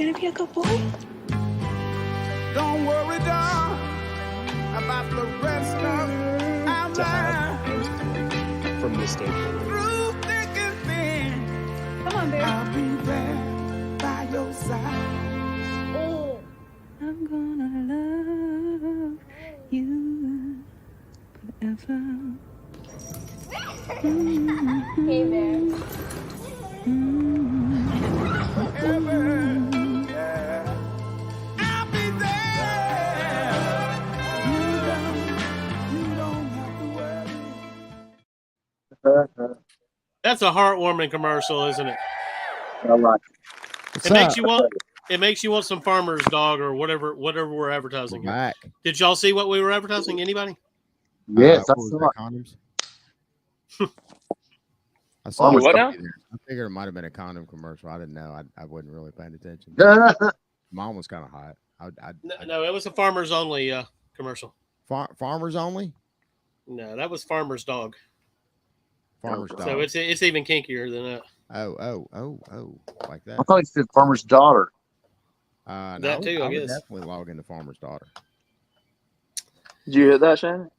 gonna be a good boy? Don't worry, darling, about the rest of our lives. From this day Through thick and thin, Come on, baby. I'll be there by your side. I'm gonna love you forever. Hey there. I'll be there. You don't have to worry. That's a heartwarming commercial, isn't it? I like It makes you want. It makes you want some farmer's dog or whatever we're advertising. We're back. Did y'all see what we were advertising? Anybody? Yes, I what was saw that, it. condoms? I saw What it. now? I figured it might have been a condom commercial. I didn't know. I wasn't really paying attention. Mom was kind of hot. No, it was a farmers only commercial. Farmers only? No, that was farmer's dog. Farmer's dog. So it's even kinkier than that. Oh, like that. I thought he said farmer's daughter. No, That too, I would guess. definitely log into farmer's daughter. Did you hit that, Shannon?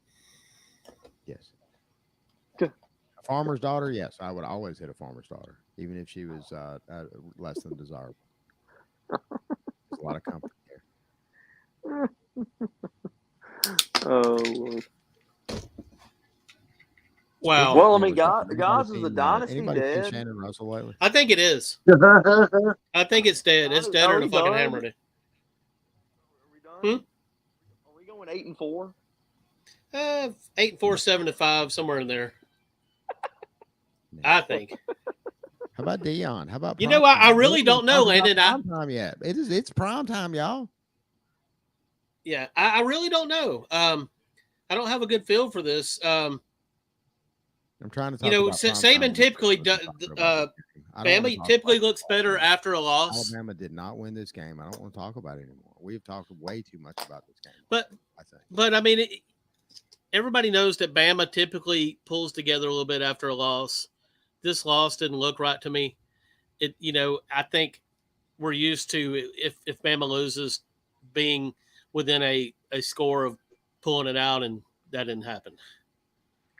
Yes. Good. A farmer's daughter, yes. I would always hit a farmer's daughter, even if she was less than desirable. There's a lot of comfort there. Oh, Lord. Wow. Well, I mean, guys, is the dynasty Anybody seen dead? Shannon Russell lately? I think it is. I think it's dead. It's deader than fucking hammered it. Are we going 8-4? 8-4, 7-5, somewhere in there. I think. How about Dion? How about You know what? I really don't know, Landon. Landon. Prime time yet? It's prime time, y'all. Yeah, I really don't know. I don't have a good feel for this. I'm trying to talk. You know, about prime Saban time. typically Bama typically looks better after a loss. Alabama did not win this game. I don't want to talk about it anymore. We've talked way too much about this game. But I mean, everybody knows that Bama typically pulls together a little bit after a loss. This loss didn't look right to me. I think we're used to if Bama loses, being within a score of pulling it out, and that didn't happen.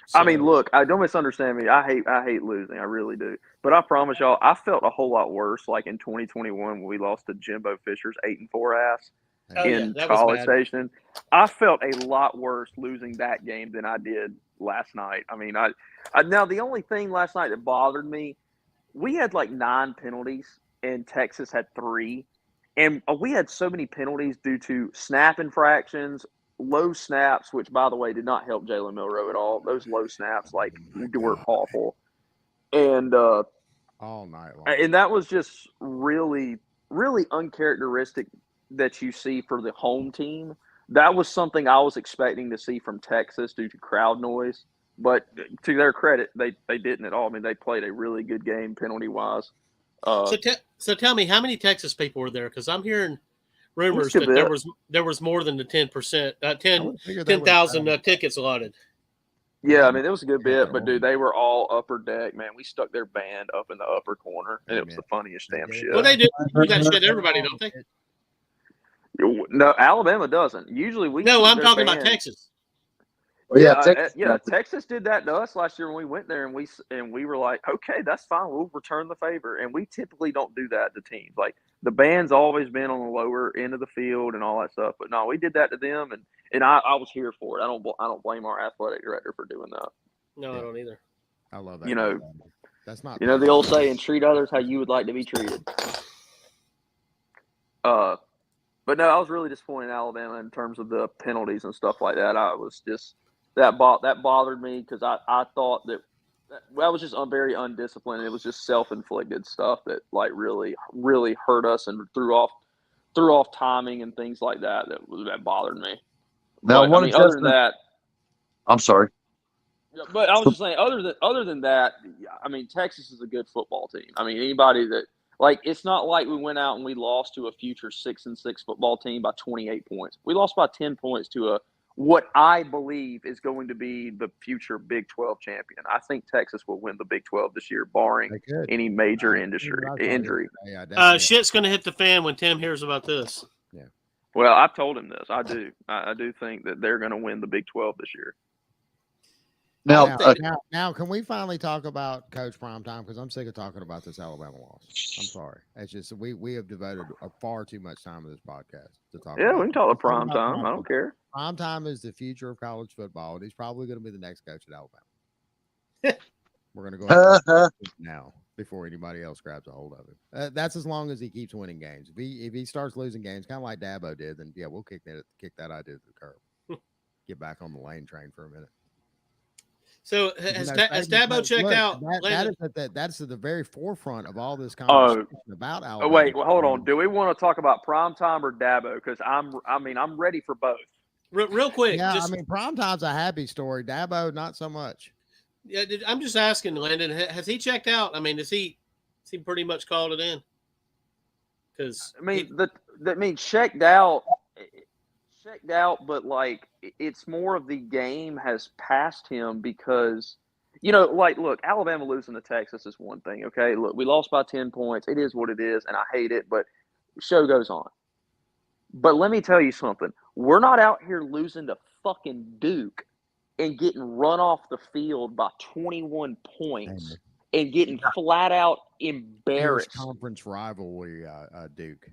So, I mean, look, don't misunderstand me. I hate losing. I really do. But I promise y'all, I felt a whole lot worse like in 2021 when we lost to Jimbo Fisher's 8-4 ass in College Station. I felt a lot worse losing that game than I did last night. I mean, I now the only thing last night that bothered me, we had like 9 penalties and Texas had 3. And we had so many penalties due to snap infractions, low snaps, which, by the way, did not help Jalen Milroe at all. Those low snaps, were awful. And all night long. And that was just really, really uncharacteristic that you see for the home team. That was something I was expecting to see from Texas due to crowd noise. But to their credit, they didn't at all. I mean, they played a really good game penalty-wise. So tell me, how many Texas people were there? Because I'm hearing rumors that there was more than the 10%, 10,000 tickets allotted. Yeah, I mean, it was a good bit, but dude, they were all upper deck, man. We stuck their band up in the upper corner, and it was the funniest damn shit. Well, they do that shit, everybody, don't they? No, Alabama doesn't. Usually we. No, I'm talking about Texas. Yeah, Texas did that to us last year when we went there, and we were like, okay, that's fine, we'll return the favor. And we typically don't do that to teams. Like the band's always been on the lower end of the field and all that stuff. But no, we did that to them, and I was here for it. I don't blame our athletic director for doing that. No, I don't either. I love that. That's not. The old saying, treat others how you would like to be treated. But no, I was really disappointed in Alabama in terms of the penalties and stuff like that. I was just that bothered me because I thought that was just very undisciplined. It was just self-inflicted stuff that really really hurt us and threw off timing and things like that. That bothered me. Now, other than that, I'm sorry. But I was just saying, other than that, I mean, Texas is a good football team. I mean, anybody that it's not like we went out and we lost to a future 6-6 football team by 28 points. We lost by 10 points to what I believe is going to be the future Big 12 champion. I think Texas will win the Big 12 this year, barring any major injury. Shit's going to hit the fan when Tim hears about this. Yeah. Well, I've told him this. I do. I do think that they're going to win the Big 12 this year. Now, can we finally talk about Coach Primetime? Because I'm sick of talking about this Alabama loss. I'm sorry. It's just we have devoted far too much time to this podcast to talk. Yeah, about we can talk about Primetime. I don't care. Primetime is the future of college football, and he's probably going to be the next coach at Alabama. We're going to go now before anybody else grabs a hold of him. That's as long as he keeps winning games. If he starts losing games, kind of like Dabo did, then yeah, we'll kick that idea to the curb. Get back on the lane train for a minute. So has Dabo checked out? That's at the very forefront of all this conversation about Alabama. Oh, wait, well, hold on. Do we want to talk about Primetime or Dabo? Because I'm ready for both. Real quick. Yeah, Primetime's a happy story. Dabo, not so much. Yeah, I'm just asking, Landon. Has he checked out? I mean, has he pretty much called it in? Because checked out, but like it's more of the game has passed him because, look, Alabama losing to Texas is one thing. Okay, look, we lost by 10 points. It is what it is, and I hate it, but show goes on. But let me tell you something. We're not out here losing to fucking Duke and getting run off the field by 21 points and getting flat out embarrassed. Conference rivalry, Duke.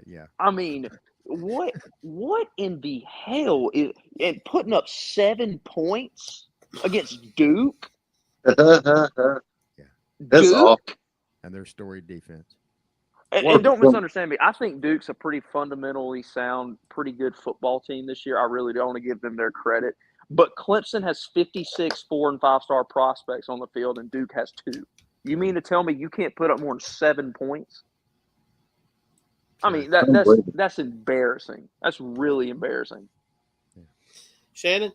Yeah. I mean, what in the hell is and putting up 7 points against Duke? Yeah. That's Duke? awful. And their storied defense. And don't misunderstand me. I think Duke's a pretty fundamentally sound, pretty good football team this year. I really don't want to give them their credit. But Clemson has 56 4- and 5-star prospects on the field, and Duke has 2. You mean to tell me you can't put up more than 7 points? I mean, that's embarrassing. That's really embarrassing. Shannon,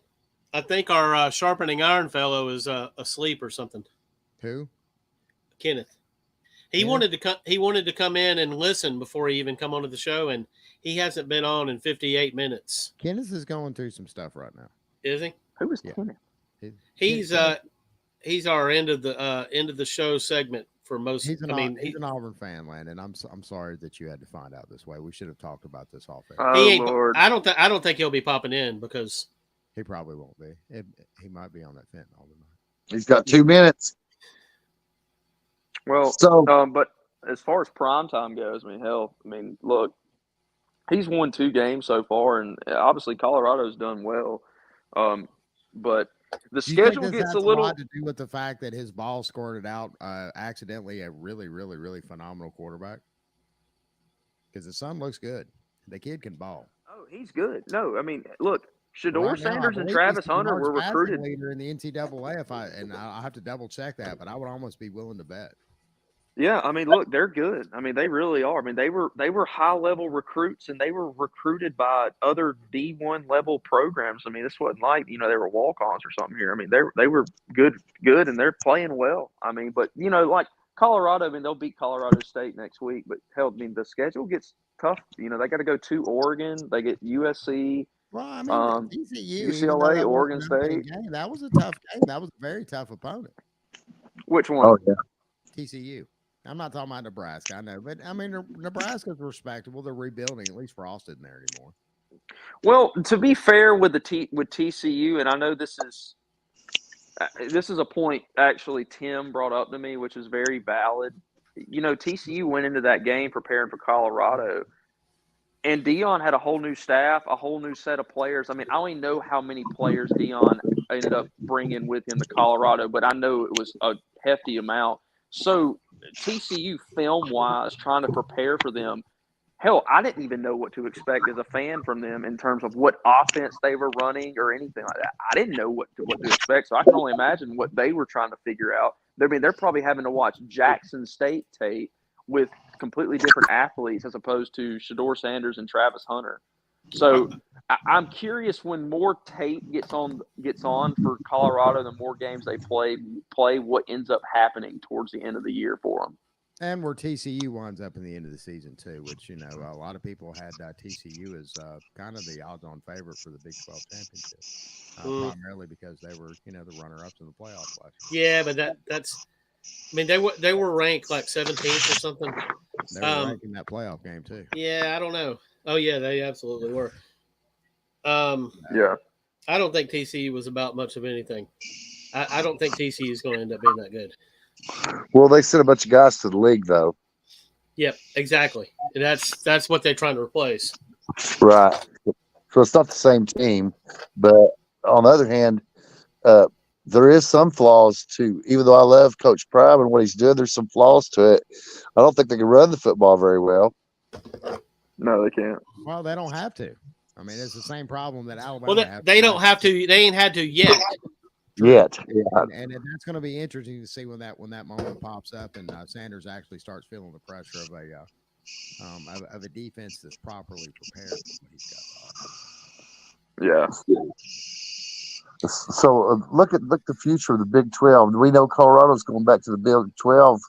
I think our sharpening iron fellow is asleep or something. Who? Kenneth. He wanted to come in and listen before he even come onto the show, and he hasn't been on in 58 minutes. Kenneth is going through some stuff right now. Is he? Who is Kenneth? He's our end of the show segment for most. He's an Auburn fan, Landon. I'm sorry that you had to find out this way. We should have talked about this off air. Lord. I don't think he'll be popping in because he probably won't be. He might be on that fentanyl tonight. He's got 2 minutes. Well, but as far as primetime goes, look, he's won 2 games so far, and obviously Colorado's done well. But the schedule gets a little. To do with the fact that his ball squirted out accidentally a really, really, really phenomenal quarterback. Because the son looks good. The kid can ball. Oh, he's good. No, I mean, look, Shador Sanders and Travis Hunter were recruited. Leader in the NCAA. I'll have to double check that, but I would almost be willing to bet. Yeah, I mean, look, they're good. I mean, they really are. I mean, they were high level recruits, and they were recruited by other D1 level programs. I mean, this wasn't like they were walk-ons or something here. I mean, they were good, and they're playing well. I mean, but like Colorado, I mean, they'll beat Colorado State next week. But hell, I mean, the schedule gets tough. They got to go to Oregon. They get USC. Well, I mean, TCU, UCLA, Oregon State. Game, that was a tough game. That was a very tough opponent. Which one? Oh yeah, TCU. I'm not talking about Nebraska. I know, but I mean, Nebraska's respectable. They're rebuilding. At least Frost isn't there anymore. Well, to be fair with TCU, and I know this is a point actually Tim brought up to me, which is very valid. TCU went into that game preparing for Colorado, and Dion had a whole new staff, a whole new set of players. I mean, I only know how many players Dion ended up bringing with him to Colorado, but I know it was a hefty amount. So TCU film-wise, trying to prepare for them, hell, I didn't even know what to expect as a fan from them in terms of what offense they were running or anything like that. I didn't know what to expect, so I can only imagine what they were trying to figure out. I mean, they're probably having to watch Jackson State tape with completely different athletes as opposed to Shador Sanders and Travis Hunter. So I'm curious when more tape gets on for Colorado, the more games they play what ends up happening towards the end of the year for them. And where TCU winds up in the end of the season too, which a lot of people had TCU as kind of the odds-on favorite for the Big 12 championship, primarily because they were the runner-ups in the playoffs last year. Yeah, but that's. I mean, they were ranked like 17th or something. They were ranked in that playoff game too. Yeah, I don't know. Oh yeah, they absolutely were. Yeah. I don't think TCU was about much of anything. I don't think TCU is going to end up being that good. Well, they sent a bunch of guys to the league, though. Yep, exactly. And that's what they're trying to replace. Right. So it's not the same team, but on the other hand, there is some flaws too. Even though I love Coach Prime and what he's doing, there's some flaws to it. I don't think they can run the football very well. No, they can't. Well, they don't have to. I mean, it's the same problem that Alabama. Well, they don't have to. They ain't had to yet. Yet, and that's going to be interesting to see when that moment pops up and Sanders actually starts feeling the pressure of a defense that's properly prepared for what he's got. Yeah. So look the future of the Big 12. We know Colorado's going back to the Big 12,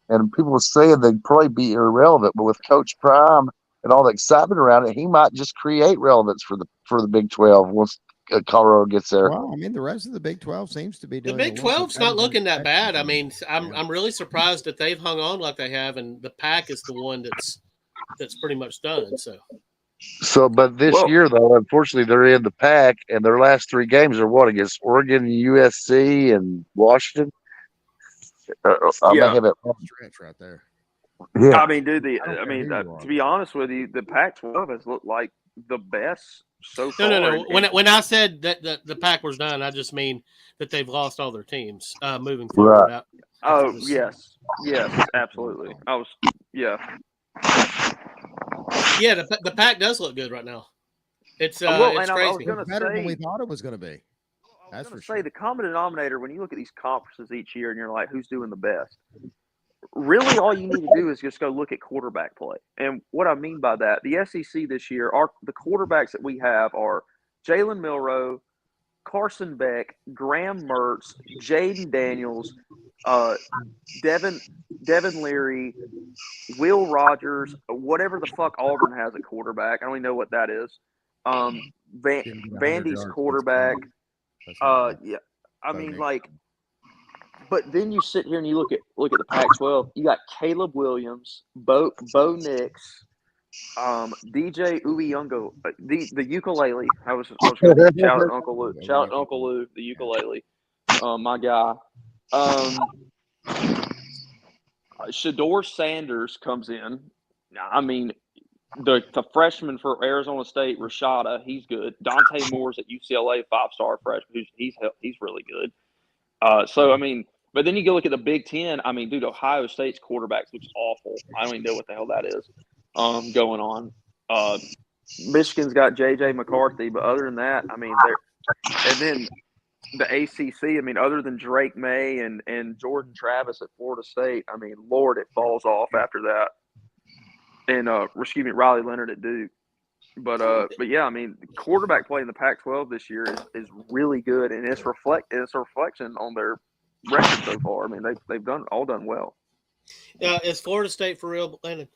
and people were saying they'd probably be irrelevant, but with Coach Prime and all the excitement around it, he might just create relevance for the Big 12 once Colorado gets there. Well, I mean, the rest of the Big 12 seems to be doing. The Big 12's not looking that bad. I mean, I'm really surprised that they've hung on like they have, and the Pac is the one that's pretty much done. So, but this year though, unfortunately, they're in the Pac, and their last 3 games are what, against Oregon, USC, and Washington. I may have it stretch right there. Yeah, I mean, dude. To be honest with you, the Pac-12 has looked like the best so far. No. When I said that the Pac was done, I just mean that they've lost all their teams moving forward. Right. Oh yes, absolutely. Yeah, the Pac does look good right now. It's it's crazy. It's better than we thought it was going to be. That's for sure. The common denominator when you look at these conferences each year and you're like, who's doing the best? Really, all you need to do is just go look at quarterback play. And what I mean by that, the SEC this year, the quarterbacks that we have are Jalen Milroe, Carson Beck, Graham Mertz, Jaden Daniels, Devin Leary, Will Rogers, whatever the fuck Auburn has at quarterback. I don't even know what that is. Vandy's quarterback. Yeah. I mean, like, but then you sit here and you look at the Pac-12. You got Caleb Williams, Bo Nix, DJ Uyungo, the ukulele. I was going to shout out Uncle Lou. Shout out Uncle Lou, the ukulele. My guy. Shador Sanders comes in. I mean, the freshman for Arizona State, Rashada, he's good. Dante Moore's at UCLA, 5-star freshman. He's really good. So I mean, but then you go look at the Big Ten. I mean, dude, Ohio State's quarterbacks looks awful. I don't even know what the hell that is going on. Michigan's got JJ McCarthy, but other than that, I mean, and then the ACC. I mean, other than Drake May and Jordan Travis at Florida State, I mean, Lord, it falls off after that. And Riley Leonard at Duke. But yeah, I mean, quarterback play in the Pac-12 this year is really good, and it's a reflection on their record so far. I mean, they've done well. Is Florida State for real, Landon?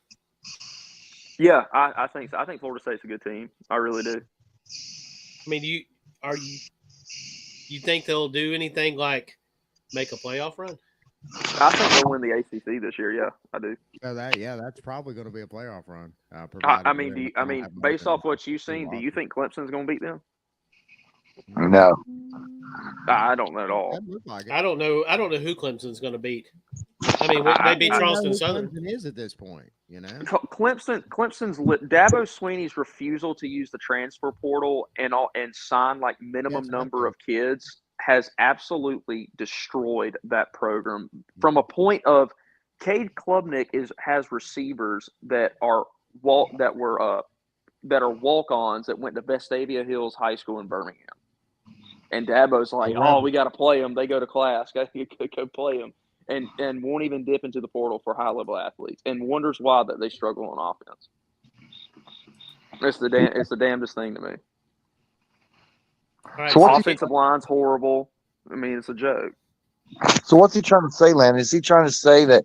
Yeah, I think so. I think Florida State's a good team. I really do. I mean, you think they'll do anything like make a playoff run? I think they'll win the ACC this year. Yeah, I do. That's probably going to be a playoff run. I mean, based off what you've seen, do you think Clemson's going to beat them? No, I don't know at all. I don't know who Clemson's going to beat. I mean, they beat Charleston Southern. Clemson is at this point, you know. Clemson's Dabo Swinney's refusal to use the transfer portal and sign like minimum number of kids has absolutely destroyed that program. From a point of Cade Klubnik has receivers that are walk-ons that went to Vestavia Hills High School in Birmingham. And Dabo's like, we got to play them. They go to class. Got to go play them. And won't even dip into the portal for high-level athletes and wonders why that they struggle on offense. It's the damnedest thing to me. Right, so offensive line's horrible. I mean, it's a joke. So what's he trying to say, Landon? Is he trying to say that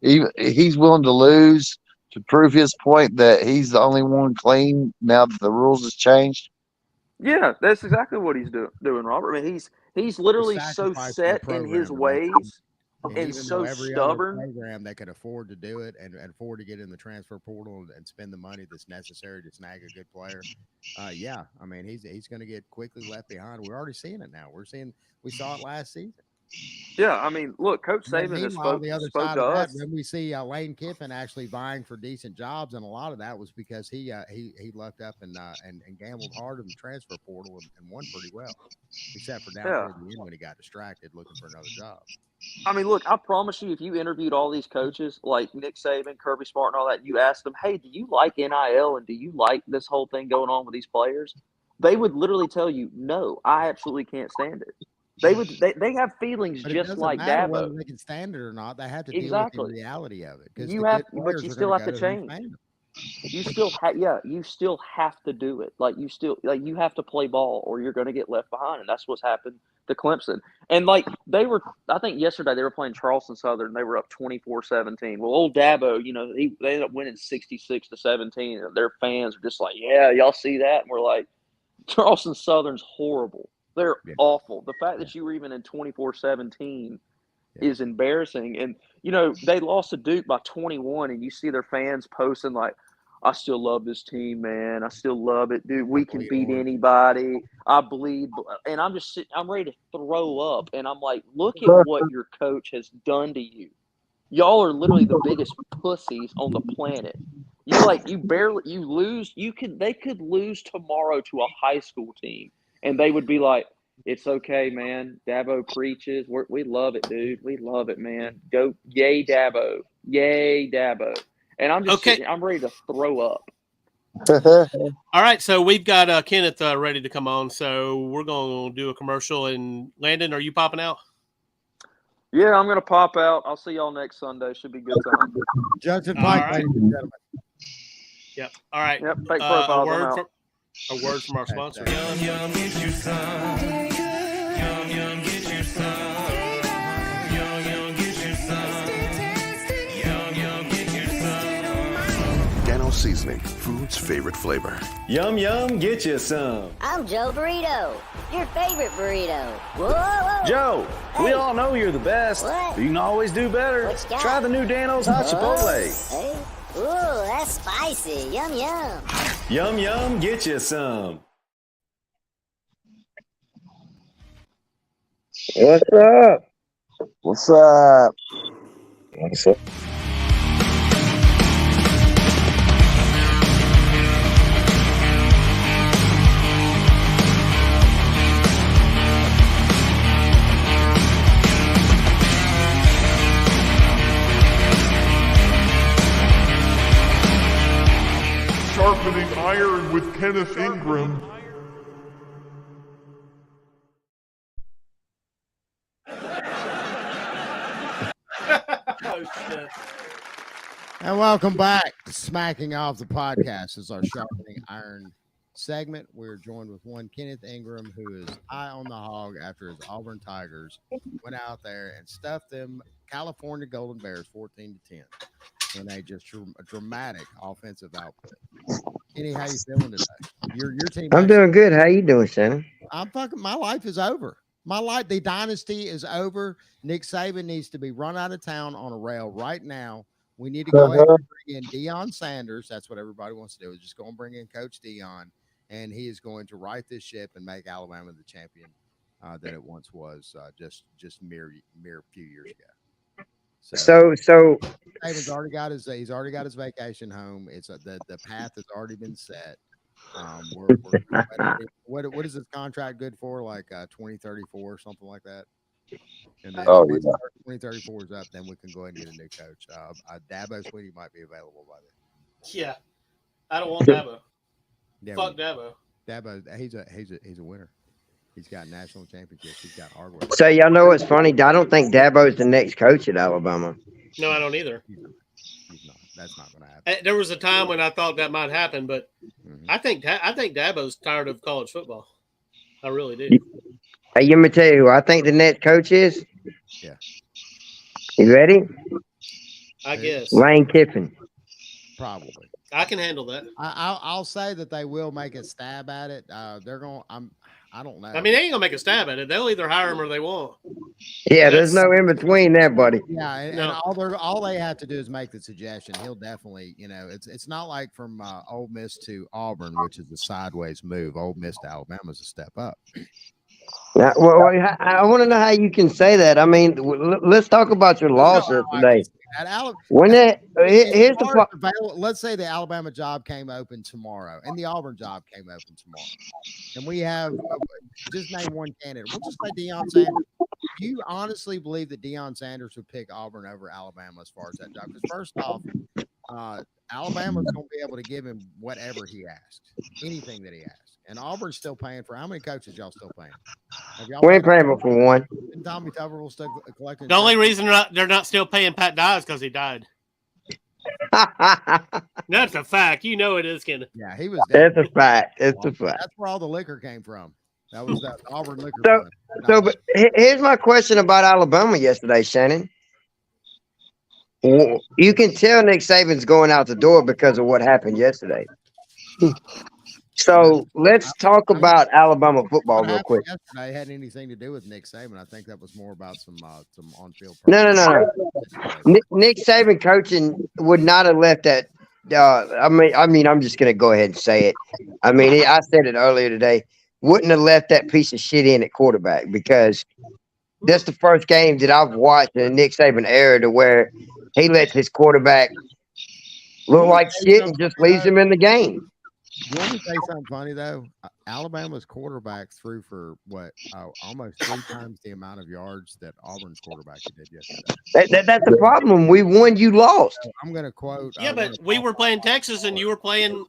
he's willing to lose to prove his point that he's the only one clean now that the rules has changed? Yeah, that's exactly what he's doing, Robert. I mean, he's literally so Sacrifice for the set in his program to make it. ways And and even though so every other stubborn. program that could afford to do it and afford to get in the transfer portal and spend the money that's necessary to snag a good player, yeah, I mean he's going to get quickly left behind. We're already seeing it now. We saw it last season. Yeah, I mean, look, Coach And then Saban has meanwhile, the other spoke side to of that, us. when we see Lane Kiffin actually vying for decent jobs, and a lot of that was because he lucked up and gambled hard in the transfer portal and won pretty well, except for down toward the end when he got distracted looking for another job. I mean, look, I promise you, if you interviewed all these coaches like Nick Saban, Kirby Smart, and all that, you asked them, hey, do you like NIL and do you like this whole thing going on with these players? They would literally tell you, no, I absolutely can't stand it. They have feelings But just like matter Dabo. whether they can stand it or not. They have to deal Exactly. with the reality of it. But you still have to change. You still have to do it. You have to play ball or you're going to get left behind, and that's what's happened to Clemson. And I think yesterday they were playing Charleston Southern, and they were up 24-17. Well, old Dabo, they ended up winning 66-17, and their fans are just like, yeah, y'all see that? And we're like, Charleston Southern's horrible. They're awful. The fact that you were even in 24-17 is embarrassing. And, they lost to Duke by 21, and you see their fans posting like, I still love this team, man. I still love it, dude. We can beat anybody. I bleed. And I'm ready to throw up. And I'm like, look at what your coach has done to you. Y'all are literally the biggest pussies on the planet. You lose. They could lose tomorrow to a high school team, and they would be like, it's okay, man. Dabo preaches. We love it, dude. We love it, man. Go, yay, Dabo. Yay, Dabo. And I'm just I'm ready to throw up. All right, so we've got Kenneth ready to come on, so we're going to do a commercial. And Landon, are you popping out? Yeah, I'm going to pop out. I'll see y'all next Sunday. Should be a good time. Judson Pike, ladies and gentlemen. Yep. All right. Yep. Fake profiles. A word from our sponsor. Yum, yum, get your son. Yum, yum, get your son. Yum, yum, get your son. Yum, yum, get your son. Dano Seasoning, food's favorite flavor. Yum, yum, get you some. I'm Joe Burrito, your favorite burrito. Whoa, whoa. Joe, we all know you're the best. What? But you can always do better. What you got? Try the new Dano's Hot Chipotle. Hey. Ooh, that's spicy. Yum, yum. Yum, yum, get you some. What's up? What's up? What's up? Sharpening Iron with Kenneth Ingram. Oh, shit. And welcome back to Smacking Off the Podcast. This is our Sharpening Iron segment. We're joined with one Kenneth Ingram, who is high on the hog after his Auburn Tigers went out there and stuffed them California Golden Bears 14-10 in a dramatic offensive output. Kenny, how you feeling today? Your team. I'm doing good. How you doing, Shannon? My life is over. The dynasty is over. Nick Saban needs to be run out of town on a rail right now. We need to go ahead and bring in Deion Sanders. That's what everybody wants to do, is just go and bring in Coach Deion, and he is going to right this ship and make Alabama the champion that it once was just mere few years ago. So Saban's already got his vacation home. It's the path has already been set. What is this contract good for? Like 2034 or something like that. And then once 2034 is up, then we can go ahead and get a new coach. Dabo Sweeney might be available by then. Yeah, I don't want Dabo. Yeah, fuck Dabo. Dabo, he's a winner. He's got national championships. He's got hardware. So y'all know what's funny? I don't think Dabo's the next coach at Alabama. No, I don't either. He's not. That's not going to happen. There was a time when I thought that might happen, but I think Dabo's tired of college football. I really do. Hey, let me tell you who I think the next coach is. Yeah. You ready? I guess. Lane Kiffin. Probably. I can handle that. I'll say that they will make a stab at it. They're going. I don't know. I mean, they ain't gonna make a stab at it. They'll either hire him or they won't. Yeah, there's no in between there, buddy. Yeah, and all they have to do is make the suggestion. He'll definitely, it's not like from Ole Miss to Auburn, which is a sideways move. Ole Miss to Alabama is a step up. Now, well, I want to know how you can say that. I mean, let's talk about your losses today. Here's the let's say the Alabama job came open tomorrow and the Auburn job came open tomorrow, and we have just name one candidate. We'll just say Deion Sanders. Do you honestly believe that Deion Sanders would pick Auburn over Alabama as far as that job? Because first off, Alabama's going to be able to give him whatever he asks, anything that he asks. And Auburn's still paying for how many coaches y'all still paying? We ain't paying for one. And Tommy Tuberville still collecting. The only reason they're not still paying Pat Dye is because he died. That's a fact. You know it is, Kenneth. Yeah, he was dead. That's a fact. It's a fact. That's where all the liquor came from. That was that Auburn liquor. But here's my question about Alabama yesterday, Shannon. You can tell Nick Saban's going out the door because of what happened yesterday. So let's talk about Alabama football real quick. Yesterday had anything to do with Nick Saban. I think that was more about some on-field. No. Nick Saban coaching would not have left that. I mean, I'm just gonna go ahead and say it. I mean, I said it earlier today. Wouldn't have left that piece of shit in at quarterback because that's the first game that I've watched in the Nick Saban era to where he lets his quarterback look like shit and just leaves him in the game. You want me to say something funny though? Alabama's quarterback threw for almost 3 times the amount of yards that Auburn's quarterback did yesterday. That's the problem. We won, you lost. I'm going to quote. Yeah, but we were playing Texas and you were playing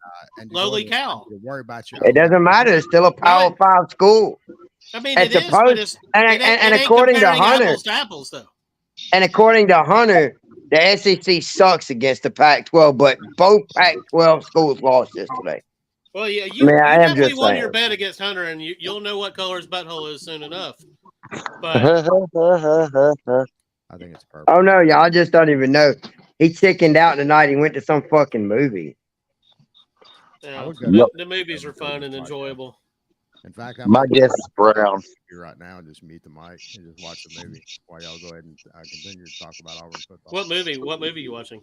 lowly Cal. Worry about you. It doesn't matter. It's still a Power 5 school. I mean, it is, but and according to Hunter, apples to apples, though. And according to Hunter, the SEC sucks against the Pac-12, but both Pac-12 schools lost yesterday. Well, yeah, you definitely won your bet against Hunter, and you'll know what color his butthole is soon enough. But I think it's perfect. Oh no, y'all just don't even know. He chickened out tonight. He went to some fucking movie. Yeah, the movies are fun and enjoyable. In fact, my guess is Brown. Right now, and just mute the mic and just watch the movie while y'all go ahead and continue to talk about Auburn football. What movie? What movie are you watching?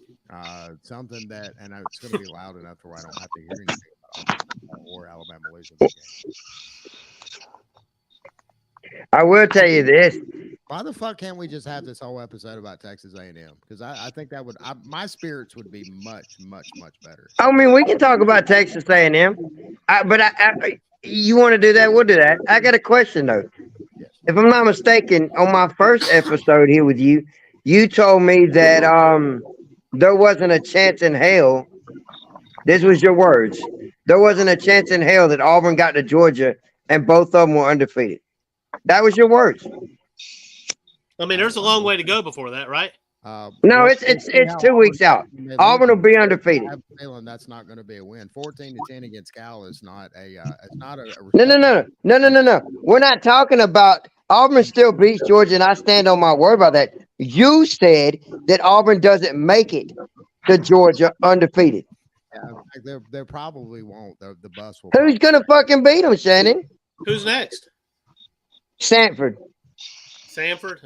Something that, and it's going to be loud enough to where I don't have to hear anything about Auburn or Alabama losing the game. I will tell you this. Why the fuck can't we just have this whole episode about Texas A&M? Because I think that would my spirits would be much, much, much better. I mean, we can talk about Texas A&M, but you want to do that? We'll do that. I got a question though. Yes. If I'm not mistaken, on my first episode here with you, you told me that there wasn't a chance in hell. This was your words. There wasn't a chance in hell that Auburn got to Georgia and both of them were undefeated. That was your words. I mean, there's a long way to go before that, right? No, it's 2 weeks out. Auburn will be undefeated. I have a feeling that's not going to be a win. 14-10 against Cal is not a. It's not a. No. We're not talking about Auburn still beats Georgia, and I stand on my word about that. You said that Auburn doesn't make it to Georgia undefeated. Yeah, they probably won't. The bus will. Who's gonna fucking beat them, Shannon? Who's next? Sanford. Sanford.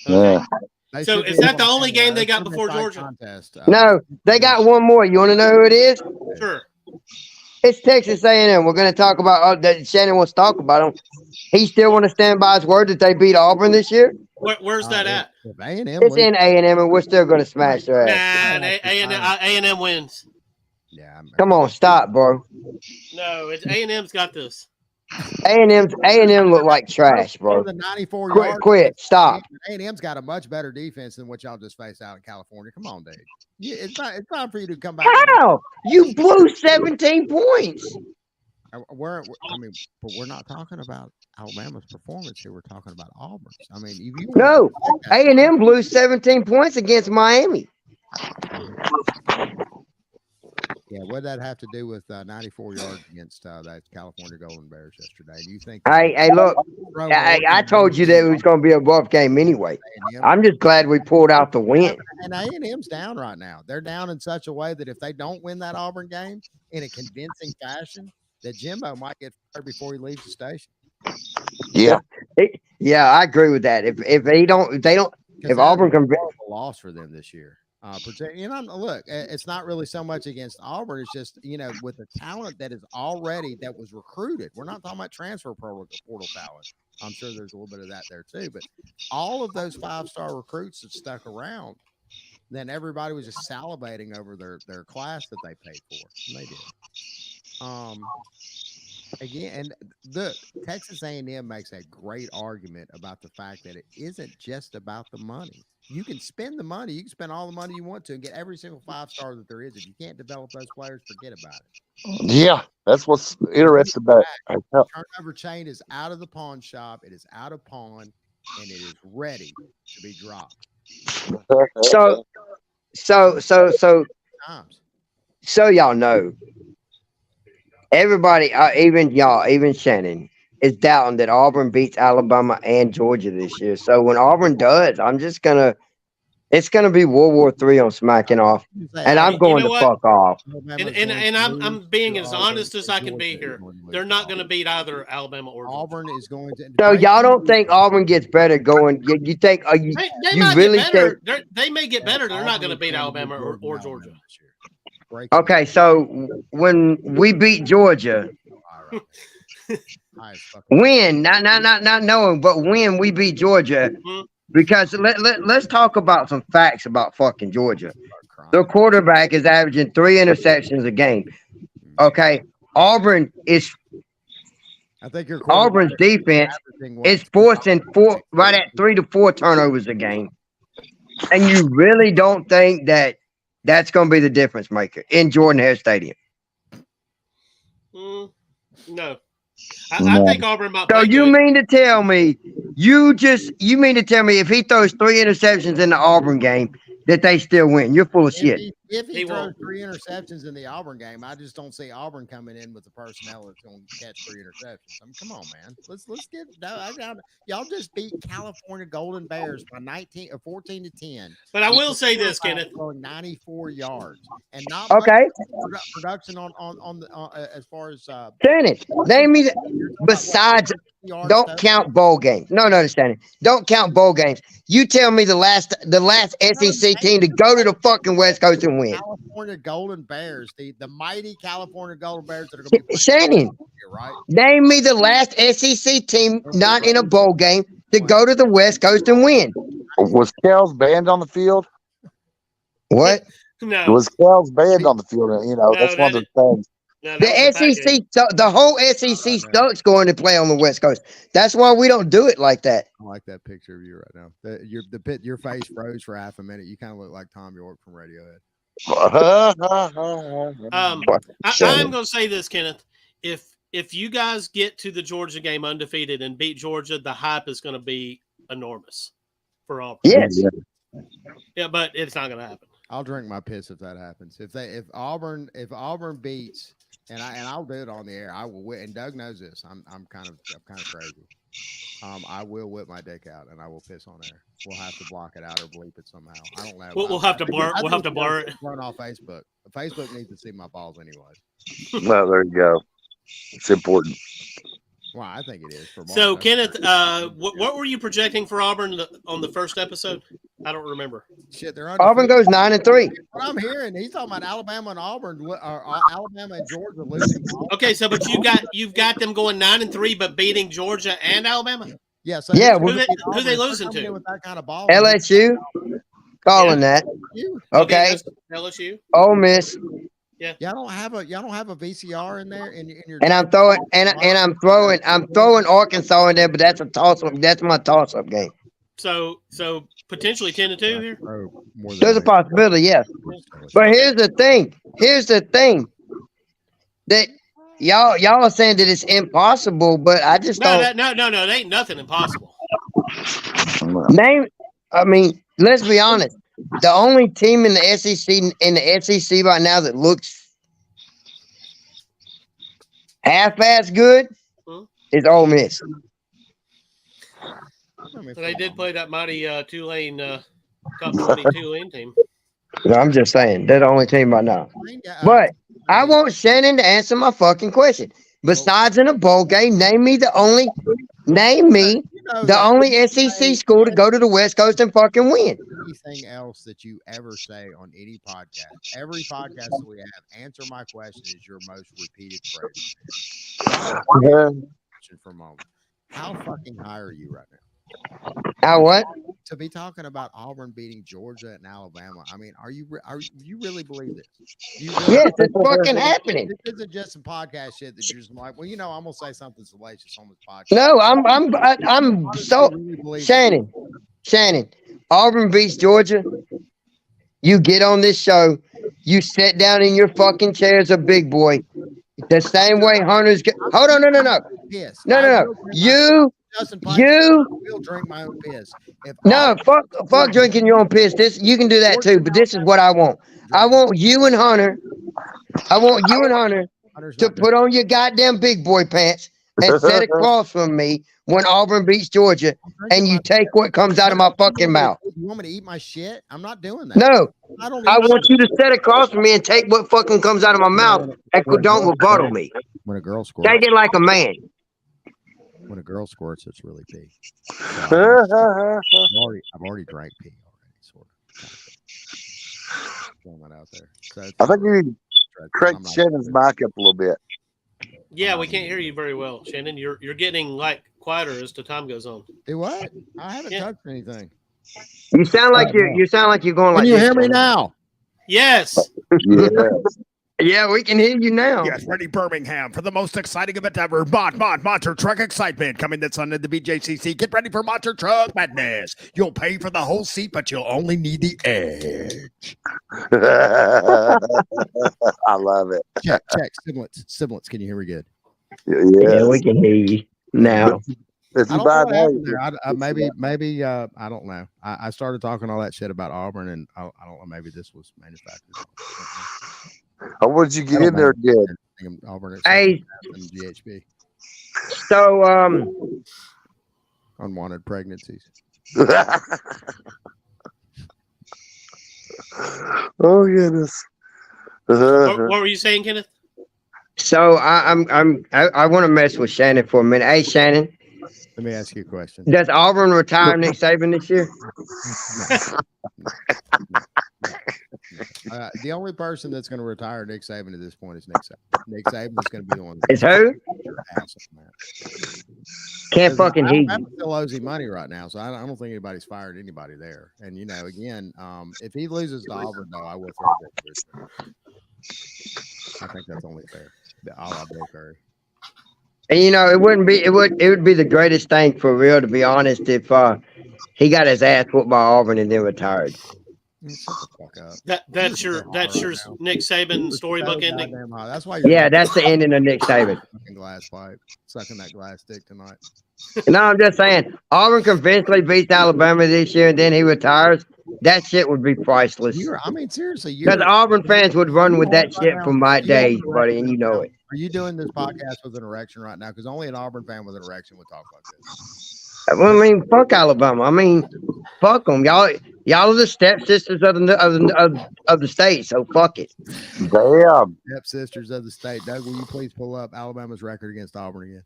Yeah. So is that the only game they got before Georgia? No, they got one more. You want to know who it is? Sure. It's Texas A&M. We're going to talk about that. Shannon wants to talk about them. He still want to stand by his word that they beat Auburn this year. Where's that at? It's in A&M, and we're still going to smash their ass. A&M wins. Yeah. Come on, stop, bro. No, it's A&M's got this. A&M look like trash, bro. The 94 yards. Quit. Stop. A&M's got a much better defense than what y'all just faced out in California. Come on, Dave. Yeah, it's time for you to come back. How? You blew 17 points. But we're not talking about Alabama's performance here. We're talking about Auburn's. I mean, no, A&M blew 17 points against Miami. Yeah, what did that have to do with 94 yards against that California Golden Bears yesterday? Do you think? Hey, look, I told you that it was going to be a rough game anyway. I'm just glad we pulled out the win. And A&M's down right now. They're down in such a way that if they don't win that Auburn game in a convincing fashion, that Jimbo might get fired before he leaves the station. Yeah. Yeah, I agree with that. If Auburn can, a loss for them this year. Look, it's not really so much against Auburn. It's just, with the talent that was recruited. We're not talking about transfer portal talent. I'm sure there's a little bit of that there too. But all of those 5-star recruits that stuck around, then everybody was just salivating over their class that they paid for. And they did. Again, and the Texas A&M makes a great argument about the fact that it isn't just about the money. You can spend the money. You can spend all the money you want to and get every single 5-star that there is. If you can't develop those players, forget about it. Yeah, that's what's interesting about it. Turnover chain is out of the pawn shop. It is out of pawn, and it is ready to be dropped. So y'all know, everybody, even Shannon, is doubting that Auburn beats Alabama and Georgia this year. So when Auburn does, it's gonna be World War III on smacking off, and I'm going to fuck off. And I'm being as honest as I can be here. They're not going to beat either Alabama or Georgia. Auburn is going to. So y'all don't think Auburn gets better going? You think? They might really get better. think? They may get better. They're not going to beat Alabama or Georgia. Okay, so when we beat Georgia, when not knowing, but when we beat Georgia, because let's talk about some facts about fucking Georgia. The quarterback is averaging 3 interceptions a game. Okay, Auburn's defense is forcing 3 to 4 turnovers a game, and you really don't think that that's going to be the difference maker in Jordan-Hare Stadium? No. I think Auburn might. So you mean to tell me if he throws 3 interceptions in the Auburn game that they still win? You're full of shit. If he throws 3 interceptions in the Auburn game, I just don't see Auburn coming in with the personnel that's going to catch 3 interceptions. I mean, come on, man. Let's get y'all just beat California Golden Bears by 14-10. But I will say this, Kenneth, going 94 yards and not okay. Production on the as far as Shannon, name me besides. Don't count bowl games. No, Shannon. Don't count bowl games. You tell me the last SEC team to go to the fucking West Coast and win. California Golden Bears, the mighty California Golden Bears that are going to be Shannon. Here, right? Name me the last SEC team not in a bowl game to go to the West Coast and win. Was Kel's band on the field? What? No. Was Kel's band on the field? That's one of the things. The SEC, the whole SEC sucks going to play on the West Coast. That's why we don't do it like that. I like that picture of you right now. Your face froze for half a minute. You kind of look like Tom York from Radiohead. I'm going to say this, Kenneth. If you guys get to the Georgia game undefeated and beat Georgia, the hype is going to be enormous for Auburn. Yes. Yeah, but it's not going to happen. I'll drink my piss if that happens. If Auburn beats. And I'll do it on the air. I will whip, and Doug knows this. I'm kind of crazy. I will whip my dick out and I will piss on air. We'll have to block it out or bleep it somehow. I don't know. We'll have to blur. We'll have to blur it. Run off Facebook. Facebook needs to see my balls anyway. Well, there you go. It's important. Well, I think it is. For so, Kenneth, what were you projecting for Auburn on the first episode? I don't remember. Shit, they're Auburn goes 9-3. What I'm hearing, he's talking about Alabama and Auburn, or Alabama and Georgia losing. Okay, so but you've got them going 9-3, but beating Georgia and Alabama. Yeah. So who they losing to? With that kind of ball. LSU. Calling that. Okay. LSU. Ole Miss. Yeah. Y'all don't have a VCR in there in your. And I'm throwing Arkansas in there, but that's a toss up. That's my toss up game. So potentially 10-2 here. There's a possibility, yes. But here's the thing. That y'all are saying that it's impossible, but I just don't. No. It ain't nothing impossible. Let's be honest. The only team in the SEC right now that looks half-ass good is Ole Miss. They did play that mighty Tulane top 20 Tulane team. No, I'm just saying they're the only team right now. But I want Shannon to answer my fucking question. Besides in a bowl game, name me the only SEC school to go to the West Coast and fucking win. Anything else that you ever say on any podcast, every podcast that we have, answer my question is your most repeated phrase. For a moment. How fucking high are you right now? How what? To be talking about Auburn beating Georgia and Alabama. I mean, are you really believe this? Yes, it's fucking happening. This isn't just some podcast shit that you're just like, well, I'm gonna say something salacious on this podcast. No, I'm so Shannon. Auburn beats Georgia. You get on this show. You sit down in your fucking chair as a big boy. The same way Hunter's. Hold on, no. Piss. No. You will drink my own piss. Fuck drinking your own piss. This you can do that too, but this is what I want. I want you and Hunter to put on your goddamn big boy pants and sit across from me when Auburn beats Georgia, and you take what comes out of my fucking mouth. You want me to eat my shit? I'm not doing that. No, I want you to sit across from me and take what fucking comes out of my mouth and don't rebuttal me. When a girl squirts, take it like a man. When a girl squirts, it's really pee. So I've already drank pee already, sort of. Throwing that out there. So I think you need to crank Shannon's mic up a little bit. Yeah, we can't hear you very well, Shannon. You're getting like quieter as the time goes on. Do what? I haven't touched anything. You sound like you're going like. Can you hear me now? Yes. Yeah, we can hear you now. Yes, ready Birmingham for the most exciting event ever. Monster Truck Excitement coming this Sunday at the BJCC. Get ready for Monster Truck Madness. You'll pay for the whole seat, but you'll only need the edge. I love it. Check. Siblings, can you hear me good? Yeah, we can hear you now. If you buy that, maybe I don't know. I started talking all that shit about Auburn, and I don't know. Maybe this was manufactured. How would you get in there again? Auburn hey, GHB. So unwanted pregnancies. Oh goodness. What were you saying, Kenneth? So I want to mess with Shannon for a minute. Hey, Shannon. Let me ask you a question. Does Auburn retire Nick Saban this year? The only person that's going to retire Nick Saban at this point is Nick Saban. Nick Saban is going to be the one. Is who? Can't fucking hear I'm you. still owes him money right now, so I don't think anybody's fired anybody there. And again, if he loses to Auburn, though, I will throw it. I think that's only fair. I'll Bill Curry. And it would be the greatest thing for real, to be honest, if he got his ass whooped by Auburn and then retired. That's your Nick Saban storybook ending. That's why. That's the ending of Nick Saban. Glass pipe, sucking that glass dick tonight. No, I'm just saying, Auburn convincingly beats Alabama this year, and then he retires. That shit would be priceless. Seriously, because Auburn fans would run with that shit from my days, buddy, and you know it. Are you doing this podcast with an erection right now? Because only an Auburn fan with an erection would talk like this. Well, fuck Alabama. Fuck them. Y'all are the stepsisters of the state, so fuck it. Damn. Stepsisters of the state. Doug, will you please pull up Alabama's record against Auburn again?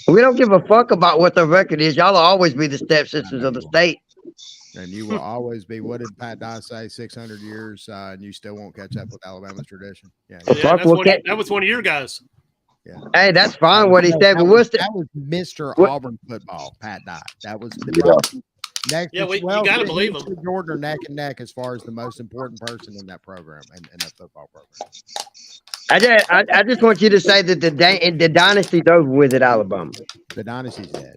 We don't give a fuck about what the record is. Y'all will always be the stepsisters of the state. And you will always be, what did Pat Dye say, 600 years, and you still won't catch up with Alabama's tradition? Yeah, that was one of your guys. Yeah. Hey, that's fine what he said, but that was Mr. Auburn football, Pat Dye. That was next. Yeah, you gotta believe him. Jordan are neck and neck as far as the most important person in that program and that football program. I just want you to say that the dynasty's over with at Alabama. The dynasty's dead.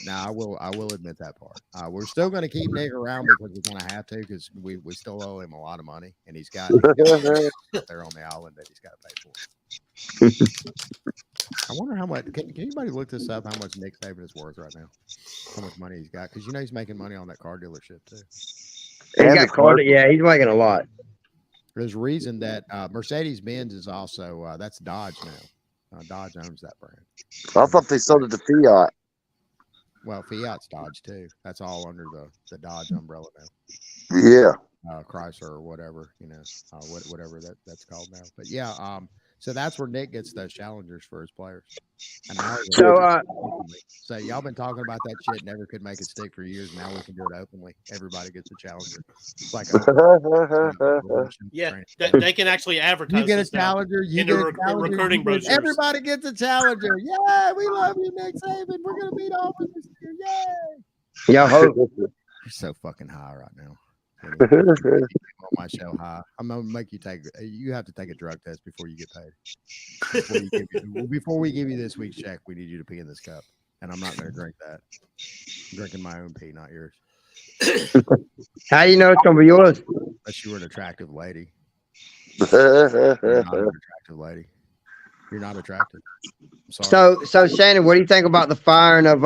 Now I will admit that part. We're still going to keep Nick around because we're going to have to, because we still owe him a lot of money, and he's got there on the island that he's got to pay for. I wonder how much. Can anybody look this up? How much Nick Saban is worth right now? How much money he's got? Because he's making money on that car dealership too. He's making a lot. There's a reason that Mercedes-Benz is also that's Dodge now. Dodge owns that brand. I thought they sold it to Fiat. Well, Fiat's Dodge too. That's all under the Dodge umbrella now. Yeah. Chrysler or whatever, whatever that's called now. But yeah, so that's where Nick gets those challengers for his players. And now so y'all been talking about that shit, never could make it stick for years. Now we can do it openly. Everybody gets a challenger. It's like they can actually advertise. You get a this now challenger. You in get the a challenger. recruiting brochures. Everybody gets a challenger. Yeah, we love you, Nick Saban. We're gonna beat Auburn this year. Yay! Y'all hope. You're so fucking high right now. On my show high. I'm gonna make you you have to take a drug test before you get paid. Before we give you this week's check, we need you to pee in this cup. And I'm not gonna drink that. I'm drinking my own pee, not yours. How you know it's gonna be yours? Unless you were an attractive lady. You're not an attractive lady. You're not attractive. I'm sorry. So Shannon, what do you think about the firing of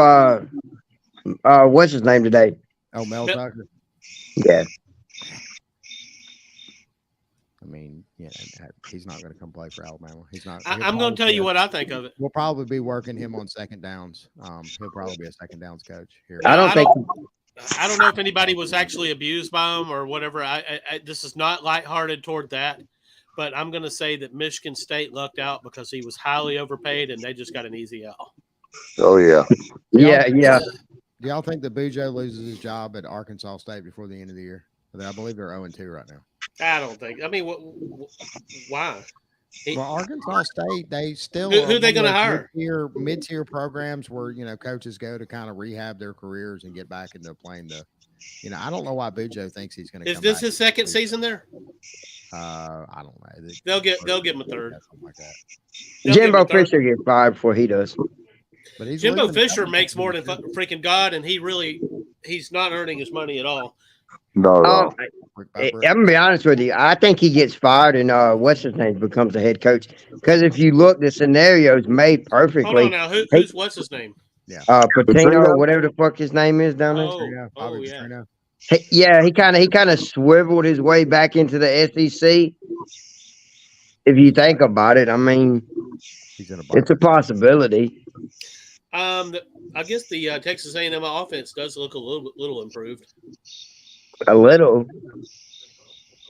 what's his name today? Oh, Mel Tucker. Yeah. I mean, yeah, he's not going to come play for Alabama. He's not. I'm going to tell you what I think of it. We'll probably be working him on second downs. He'll probably be a second downs coach here. I don't know if anybody was actually abused by him or whatever. This is not lighthearted toward that, but I'm going to say that Michigan State lucked out because he was highly overpaid and they just got an easy L. Oh yeah. Yeah. Do y'all think that Bujo loses his job at Arkansas State before the end of the year? I believe they're 0-2 right now. I don't think. I mean, why? Well, Arkansas State, they still who are they going to hire? Mid-tier programs where coaches go to kind of rehab their careers and get back into playing the. I don't know why Bujo thinks he's going to. Is this his second season there? I don't know. They'll give him a third. Something like that. Jimbo Fisher gets fired before he does. But Jimbo Fisher makes more than freaking God, and he's not earning his money at all. No. I'm gonna be honest with you. I think he gets fired, and what's his name becomes the head coach. Because if you look, the scenario's made perfectly. Hold on now. Who's what's his name? Yeah. Patino, whatever the fuck his name is down there. Yeah. He kind of swiveled his way back into the SEC. If you think about it, I mean, it's a possibility. I guess the Texas A&M offense does look a little improved. A little.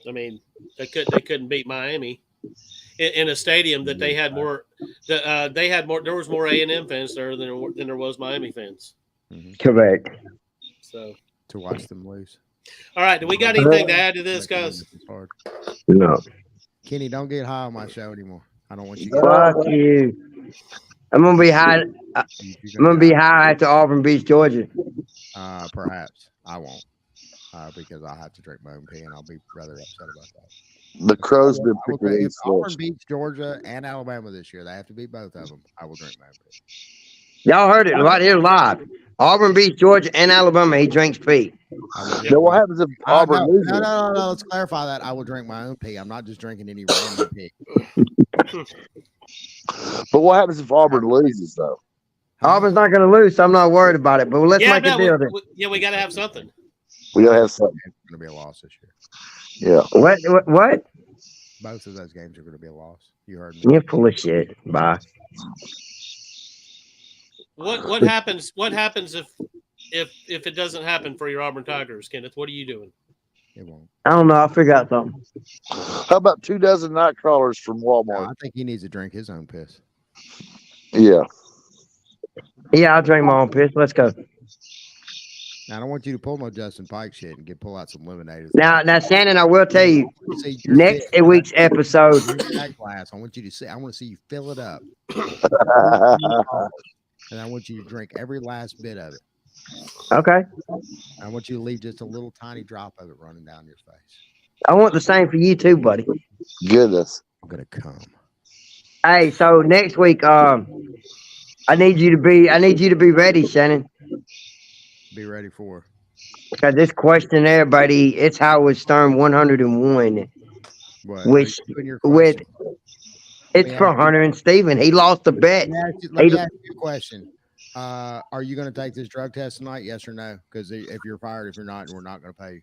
I mean, they couldn't beat Miami in a stadium that they had more. There was more A&M fans there than there was Miami fans. Mm-hmm. Correct. So to watch them lose. All right, do we got anything to add to this, guys? No. Kenny, don't get high on my show anymore. I don't want you. Fuck you. I'm gonna be high. I'm gonna be high after Auburn beats Georgia. Perhaps I won't, because I'll have to drink my own pee, and I'll be rather upset about that. The Crows been picking if Auburn beats Georgia and Alabama this year, they have to beat both of them. I will drink my own pee. Y'all heard it right here live. Auburn beats Georgia and Alabama. He drinks pee. Now, what happens if Auburn loses? No. Let's clarify that. I will drink my own pee. I'm not just drinking any random pee. But what happens if Auburn loses, though? Auburn's not going to lose, so I'm not worried about it. But let's make a deal. We got to have something. We got to have something. It's going to be a loss this year. Yeah. What? Both of those games are going to be a loss. You heard me. You're full of shit. Bye. What happens? What happens if it doesn't happen for your Auburn Tigers, Kenneth? What are you doing? It won't. I don't know. I'll figure out something. How about 2 dozen night crawlers from Walmart? I think he needs to drink his own piss. Yeah. Yeah, I'll drink my own piss. Let's go. Now, I don't want you to pull no Justin Pike shit and pull out some lemonade. Now, Shannon, I will tell you, next week's episode. That glass, I want you to see. I want to see you fill it up, and I want you to drink every last bit of it. Okay. I want you to leave just a little tiny drop of it running down your face. I want the same for you too, buddy. Goodness. I'm gonna come. Hey, so next week, I need you to be ready, Shannon. Be ready for. Because this questionnaire, buddy, it's Howard Stern 101. What? Which with it's for Hunter and Steven. He lost the bet. Let me ask you a question. Are you going to take this drug test tonight? Yes or no? Because if you're fired, if you're not, we're not going to pay you.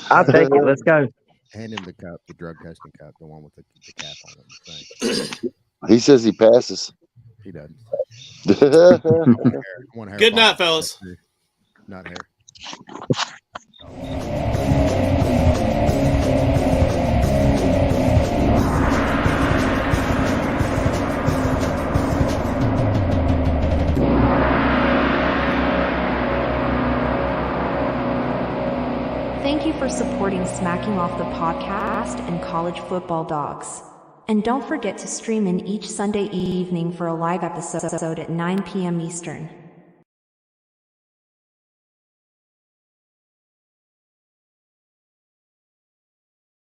I'll take it. Let's go. Hand him the cup, the drug testing cup, the one with the cap on it. He says he passes. He doesn't. Good night, fellas. Not hair. Thank you for supporting Smacking Off the Podcast and College Football Dogs. And don't forget to stream in each Sunday evening for a live episode at 9 p.m. Eastern.